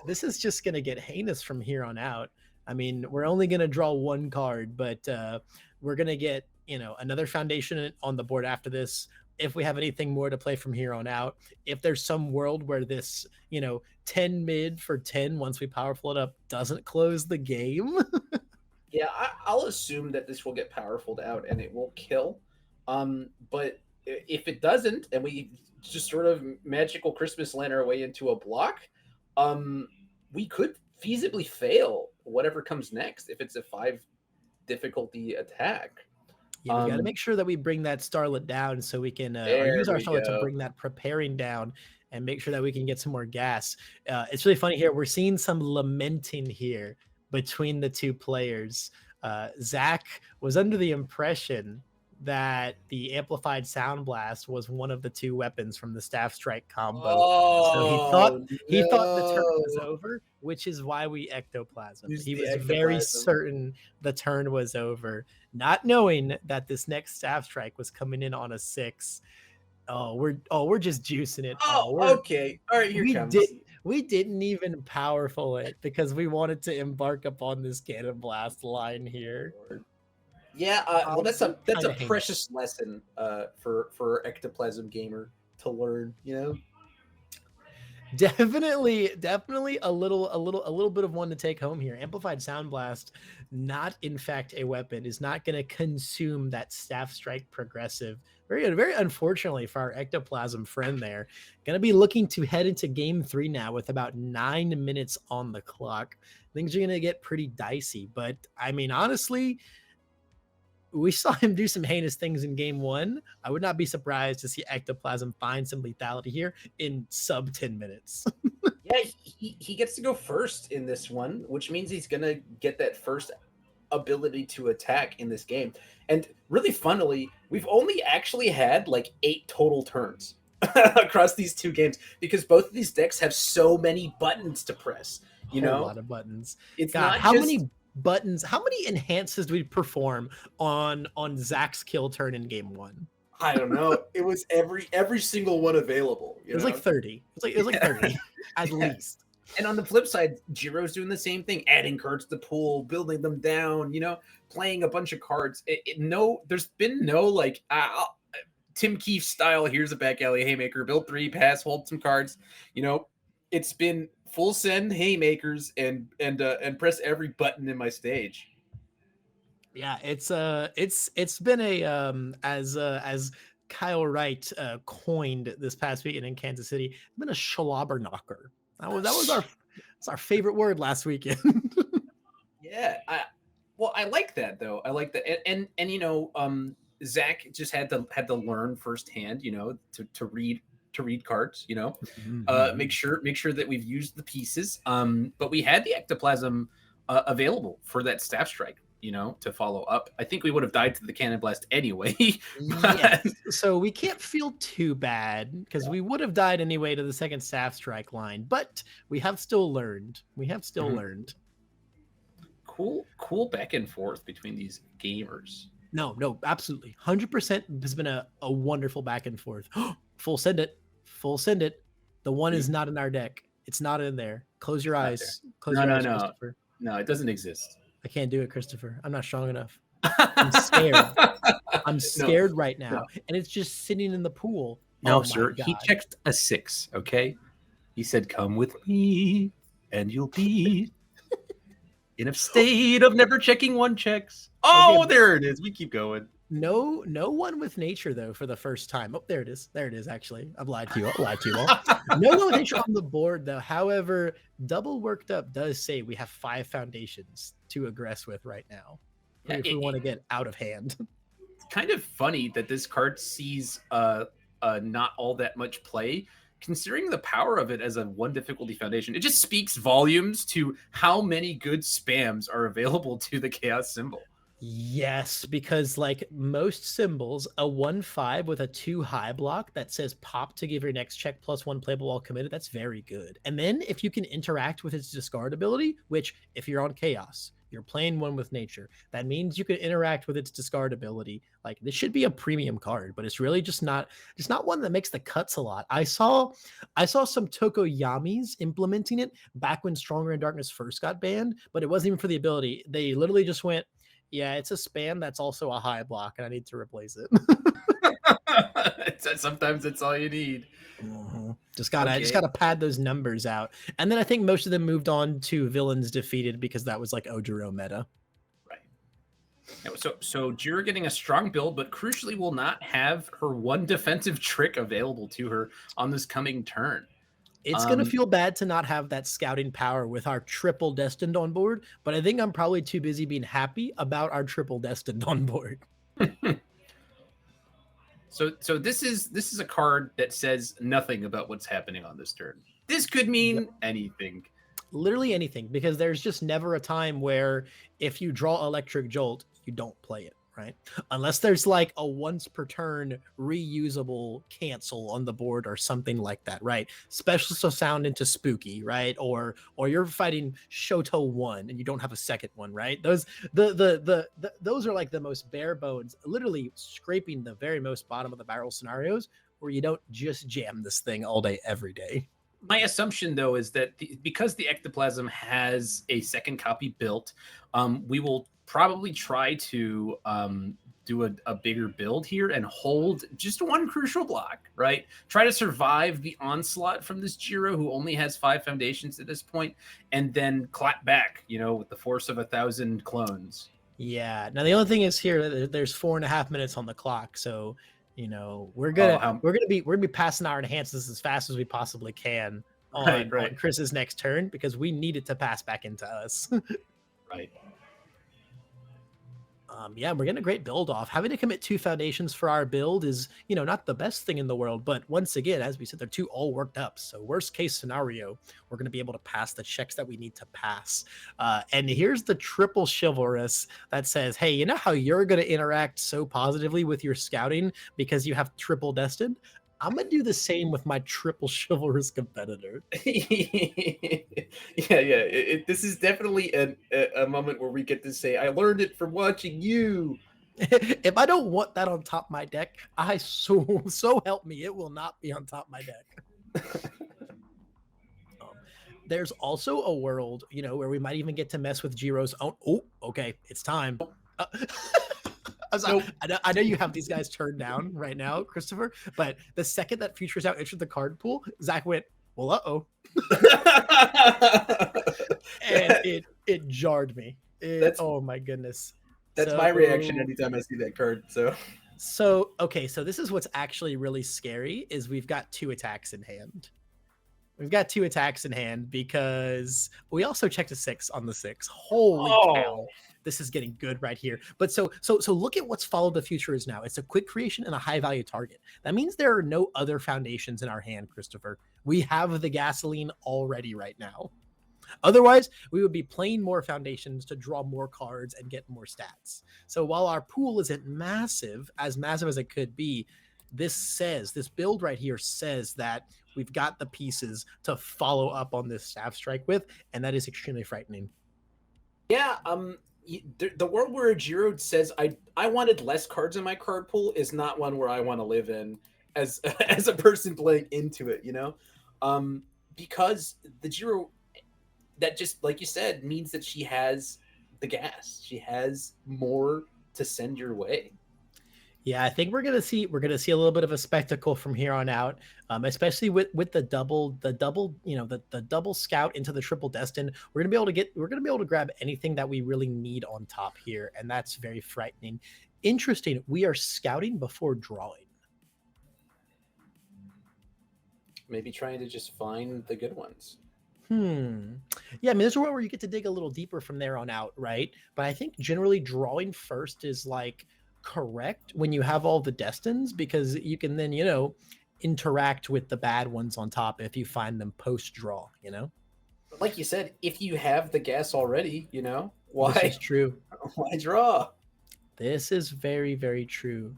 this is just going to get heinous from here on out. I mean, we're only going to draw 1 card, but we're going to get, another foundation on the board after this. If we have anything more to play from here on out, if there's some world where this, 10 mid for 10, once we powerful it up, doesn't close the game. Yeah, I'll assume that this will get powerfuled out and it will kill. But if it doesn't, and we just sort of magical Christmas land our way into a block, we could feasibly fail whatever comes next if it's a 5 difficulty attack. Yeah, we got to make sure that we bring that Starlet down so we can use our Starlet to bring that preparing down and make sure that we can get some more gas. It's really funny here. We're seeing some lamenting here between the 2 players. Zach was under the impression that the amplified sound blast was one of the 2 weapons from the staff strike combo. So he thought the turn was over, which is why we ectoplasm. He was very certain the turn was over, not knowing that this next staff strike was coming in on a 6. We're just juicing it. Okay. All right, here comes. We didn't even powerful it because we wanted to embark upon this cannon blast line here. Yeah, well, that's a precious lesson for Ectoplasm gamer to learn. Definitely a little bit of one to take home here. Amplified Sound Blast, not in fact a weapon, is not going to consume that staff strike progressive. Very unfortunately for our Ectoplasm friend there. Going to be looking to head into game 3 now with about 9 minutes on the clock. Things are going to get pretty dicey, but I mean, honestly, we saw him do some heinous things in game 1. I would not be surprised to see Ectoplasm find some lethality here in sub 10 minutes. Yeah, he gets to go first in this one, which means he's going to get that first ability to attack in this game. And really funnily, we've only actually had like 8 total turns across these 2 games because both of these decks have so many buttons to press. A lot of buttons. It's God, not how many buttons, how many enhances do we perform on Zach's kill turn in game 1? I don't know. It was every single one available. It was like 30. It was like 30 at least. And on the flip side, Jiro's doing the same thing, adding cards to the pool, building them down, playing a bunch of cards. There's been no like Tim Keefe style, here's a back alley haymaker, build 3, pass, hold some cards. It's been full send haymakers and press every button in my stage. Yeah, it's been a as Kyle Wright coined this past weekend in Kansas City, it's been a schlobber knocker. That was our favorite word last weekend. Yeah, I like that though. I like that, and Zach just had to learn firsthand, to read cards, make sure that we've used the pieces. But we had the Ectoplasm available for that staff strike, to follow up. I think we would have died to the cannon blast anyway. Yes. So we can't feel too bad because we would have died anyway to the second staff strike line, but we have still learned. Learned. Cool back and forth between these gamers. No, absolutely. 100% has been a wonderful back and forth. Full send it. The 1 is not in our deck. It's not in there. Close your eyes. Close your eyes, Christopher. No, it doesn't exist. I can't do it, Christopher. I'm not strong enough. I'm scared. I'm scared right now. No. And it's just sitting in the pool. No, sir. He checked a 6, okay? He said, come with me and you'll be in a state of never checking 1 checks. Oh, okay. There it is. We keep going. No one with nature, though, for the first time. Oh, there it is. There it is, actually. I've lied to you all. No one with nature on the board, though. However, Double Worked Up does say we have 5 foundations to aggress with right now if we want to get out of hand. kind of funny that this card sees not all that much play, considering the power of it as a 1 difficulty foundation. It just speaks volumes to how many good spams are available to the chaos symbol. Yes, because like most symbols, a 1/5 with a 2 high block that says pop to give your next check +1 playable while committed, that's very good. And then if you can interact with its discard ability, which if you're on chaos, you're playing one with nature, that means you can interact with its discard ability. Like this should be a premium card, but it's really just not one that makes the cuts a lot. I saw some Tokoyamis implementing it back when Stronger in Darkness first got banned, but it wasn't even for the ability. They literally just went, yeah, it's a spam that's also a high block, and I need to replace it. Sometimes it's all you need. Just gotta pad those numbers out. And then I think most of them moved on to villains defeated because that was like Ojiro meta. Right. So Jiro getting a strong build, but crucially will not have her 1 defensive trick available to her on this coming turn. It's going to feel bad to not have that scouting power with our triple destined on board, but I think I'm probably too busy being happy about our triple destined on board. So this is a card that says nothing about what's happening on this turn. This could mean anything. Literally anything, because there's just never a time where if you draw Electric Jolt, you don't play it, right? Unless there's like a once per turn reusable cancel on the board or something like that, right? Specialist of Sound into Spooky, right? Or you're fighting Shoto 1 and you don't have a second one, right? Those those are like the most bare bones, literally scraping the very most bottom of the barrel scenarios where you don't just jam this thing all day every day. My assumption, though, is that because the Ectoplasm has a second copy built, we will probably try to do a bigger build here and hold just 1 crucial block, right? Try to survive the onslaught from this Jiro, who only has 5 foundations at this point, and then clap back, with the force of 1,000 clones. Yeah. Now the only thing is here, there's 4.5 minutes on the clock, so we're gonna be passing our enhancements as fast as we possibly can on Chris's next turn because we need it to pass back into us. Right. Yeah, we're getting a great build off. Having to commit 2 foundations for our build is, not the best thing in the world. But once again, as we said, they're 2 all worked up. So worst case scenario, we're going to be able to pass the checks that we need to pass. And here's the triple chivalrous that says, hey, you know how you're going to interact so positively with your scouting because you have triple destined? I'm going to do the same with my triple chivalrous competitor. Yeah. This is definitely a moment where we get to say, I learned it from watching you. If I don't want that on top of my deck, so help me, it will not be on top of my deck. There's also a world, where we might even get to mess with Jiro's own. Oh, okay, it's time. I know you have these guys turned down right now, Christopher, but the second that Futures Out entered the card pool, Zach went, well, uh-oh. And it jarred me. Oh my goodness. That's my reaction anytime I see that card. So this is what's actually really scary is we've got 2 attacks in hand. We've got 2 attacks in hand because we also checked a 6 on the 6. Holy cow. This is getting good right here. But so look at what's followed the Futures now. It's a quick creation and a high value target. That means there are no other foundations in our hand, Christopher. We have the gasoline already right now. Otherwise, we would be playing more foundations to draw more cards and get more stats. So while our pool isn't massive as it could be, this build right here says that we've got the pieces to follow up on this staff strike with, and that is extremely frightening. Yeah, the world where Jiro says I wanted less cards in my card pool is not one where I want to live in as a person playing into it, because the Jiro, that just like you said, means that she has the gas. She has more to send your way. Yeah, I think we're gonna see a little bit of a spectacle from here on out, especially with the double, the double scout into the triple destined. We're gonna be able to grab anything that we really need on top here, and that's very frightening. Interesting. We are scouting before drawing. Maybe trying to just find the good ones. Yeah, I mean, there's a world where you get to dig a little deeper from there on out, right? But I think generally drawing first is like correct when you have all the destines, because you can then, interact with the bad ones on top if you find them post draw, But like you said, if you have the gas already, This why is true. why draw? This is very, very true.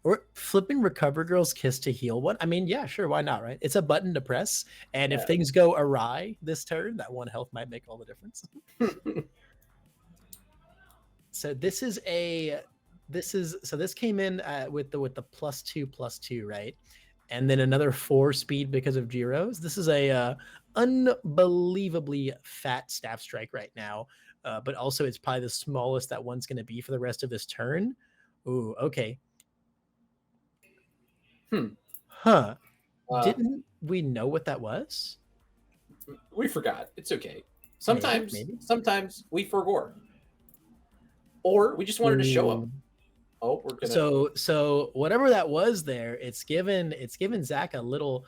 Or flipping Recover Girl's Kiss to heal one. I mean, yeah, sure, why not, right? It's a button to press, and if Yeah. things go awry this turn, that 1 health might make all the difference. So this came in with the +2/+2, right? And then another 4 speed because of Jiro's. This is a unbelievably fat staff strike right now, but also it's probably the smallest that one's going to be for the rest of this turn. Ooh, okay. Huh. Didn't we know what that was? We forgot. It's okay. Sometimes Maybe. sometimes we forgot. Or we just wanted to show them. Oh, we're gonna. So whatever that was there, it's given Zach a little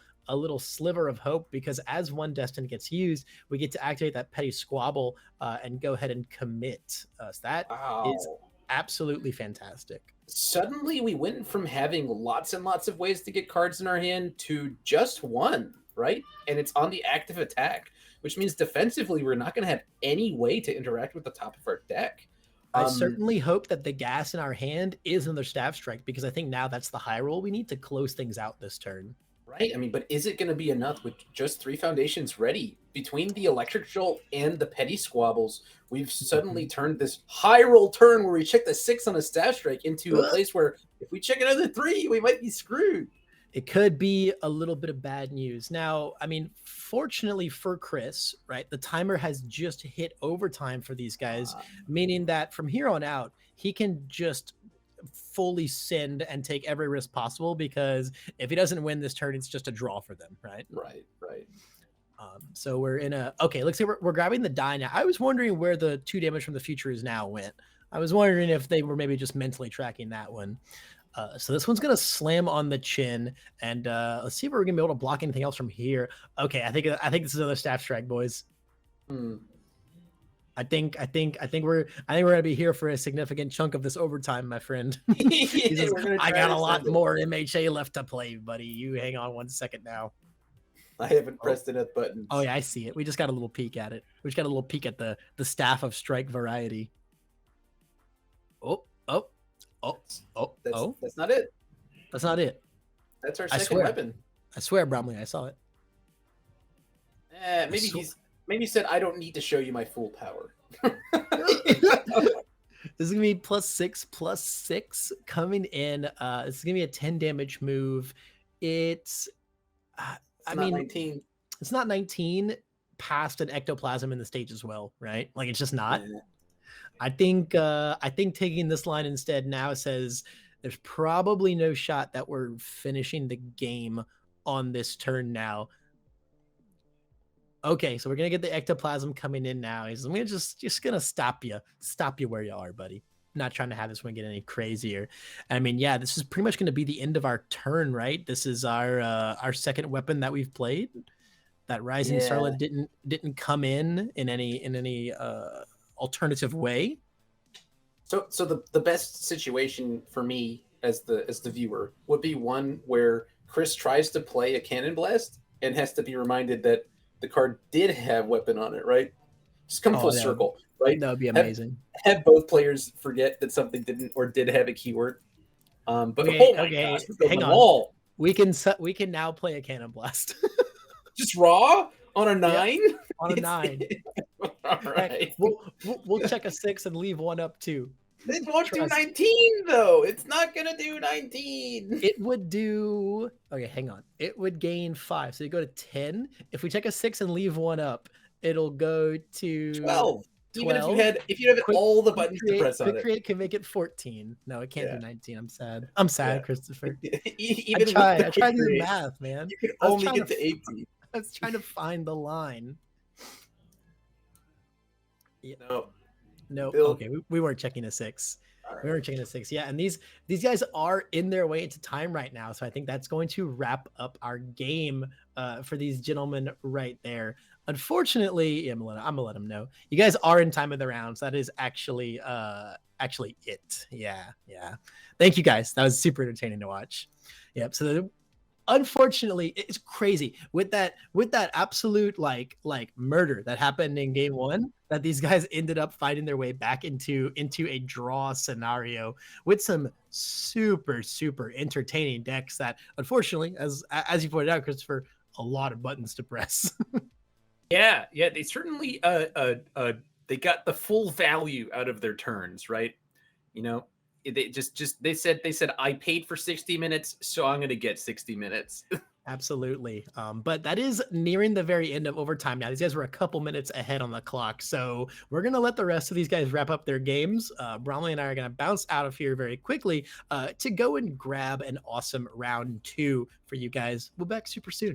sliver of hope, because as one destin gets used, we get to activate that petty squabble and go ahead and commit. So that is absolutely fantastic. Suddenly we went from having lots and lots of ways to get cards in our hand to just one, right? And it's on the active attack, which means defensively we're not going to have any way to interact with the top of our deck. I certainly hope that the gas in our hand is another staff strike, because I think now that's the high roll we need to close things out this turn. Right? I mean, but is it going to be enough with just 3 foundations ready? Between the electric jolt and the petty squabbles, we've suddenly turned this high roll turn where we check the 6 on a staff strike into a place where if we check another 3, we might be screwed. It could be a little bit of bad news. Now, I mean, fortunately for Kris, right, the timer has just hit overtime for these guys, meaning that from here on out, he can just fully send and take every risk possible, because if he doesn't win this turn, it's just a draw for them, right? Right. So we're in okay, looks like we're grabbing the die now. I was wondering where the 2 damage from the future is now went. I was wondering if they were maybe just mentally tracking that one. So this one's gonna slam on the chin, and let's see if we're gonna be able to block anything else from here. Okay, I think this is another staff strike, boys. I think we're gonna be here for a significant chunk of this overtime, my friend. I got a lot more MHA left to play, buddy. You hang on 1 second now. I haven't pressed enough buttons. Oh yeah, I see it. We just got a little peek at it. We just got a little peek at the staff of strike variety. That's not it. That's not it. That's our second weapon. I swear, Bromley, I saw it. Maybe he said, I don't need to show you my full power. This is gonna be +6/+6 coming in. This is gonna be a 10 damage move. It's I mean 19. It's not 19 past an ectoplasm in the stage as well, right? Like, it's just not. Yeah. I think taking this line instead now says there's probably no shot that we're finishing the game on this turn now. Okay, so we're gonna get the ectoplasm coming in now. I'm gonna just gonna stop you where you are, buddy. I'm not trying to have this one get any crazier. I mean, yeah, this is pretty much gonna be the end of our turn, right? This is our second weapon that we've played. That Rising Starlet didn't come in any alternative way. So the best situation for me as the viewer would be one where Kris tries to play a cannon blast and has to be reminded that the card did have weapon on it, right? Just come full circle, right? That would be amazing. Have both players forget that something didn't or did have a keyword. But gosh, hang on. Wall. We can now play a cannon blast. Just raw on a 9? Yep, on a 9. All right. We'll check a 6 and leave 1 up too. It won't do 19 though. It's not gonna do 19. It would do. Okay, hang on. It would gain 5, so you go to 10. If we check a 6 and leave 1 up, it'll go to 12. Even if you have all the buttons to press on it. Create can make it 14. No, it can't do 19. I'm sad, Christopher. Even I tried to do math, man. You can only get to 18. I was trying to find the line. No. Okay, we weren't checking a 6. Right. We weren't checking a 6. Yeah, and these guys are in their way into time right now, so I think that's going to wrap up our game for these gentlemen right there. Unfortunately, yeah, I'm gonna let them know. You guys are in time of the rounds. That is actually it. Yeah. Thank you guys. That was super entertaining to watch. Yep. So unfortunately, it's crazy with that absolute like murder that happened in game one, that these guys ended up fighting their way back into a draw scenario with some super entertaining decks that, unfortunately, as you pointed out, Christopher, a lot of buttons to press. Yeah, they certainly they got the full value out of their turns, right? You know, they said I paid for 60 minutes, so I'm gonna get 60 minutes. Absolutely. But that is nearing the very end of overtime now. These guys were a couple minutes ahead on the clock. So we're going to let the rest of these guys wrap up their games. Bromley and I are going to bounce out of here very quickly to go and grab an awesome round 2 for you guys. We'll be back super soon.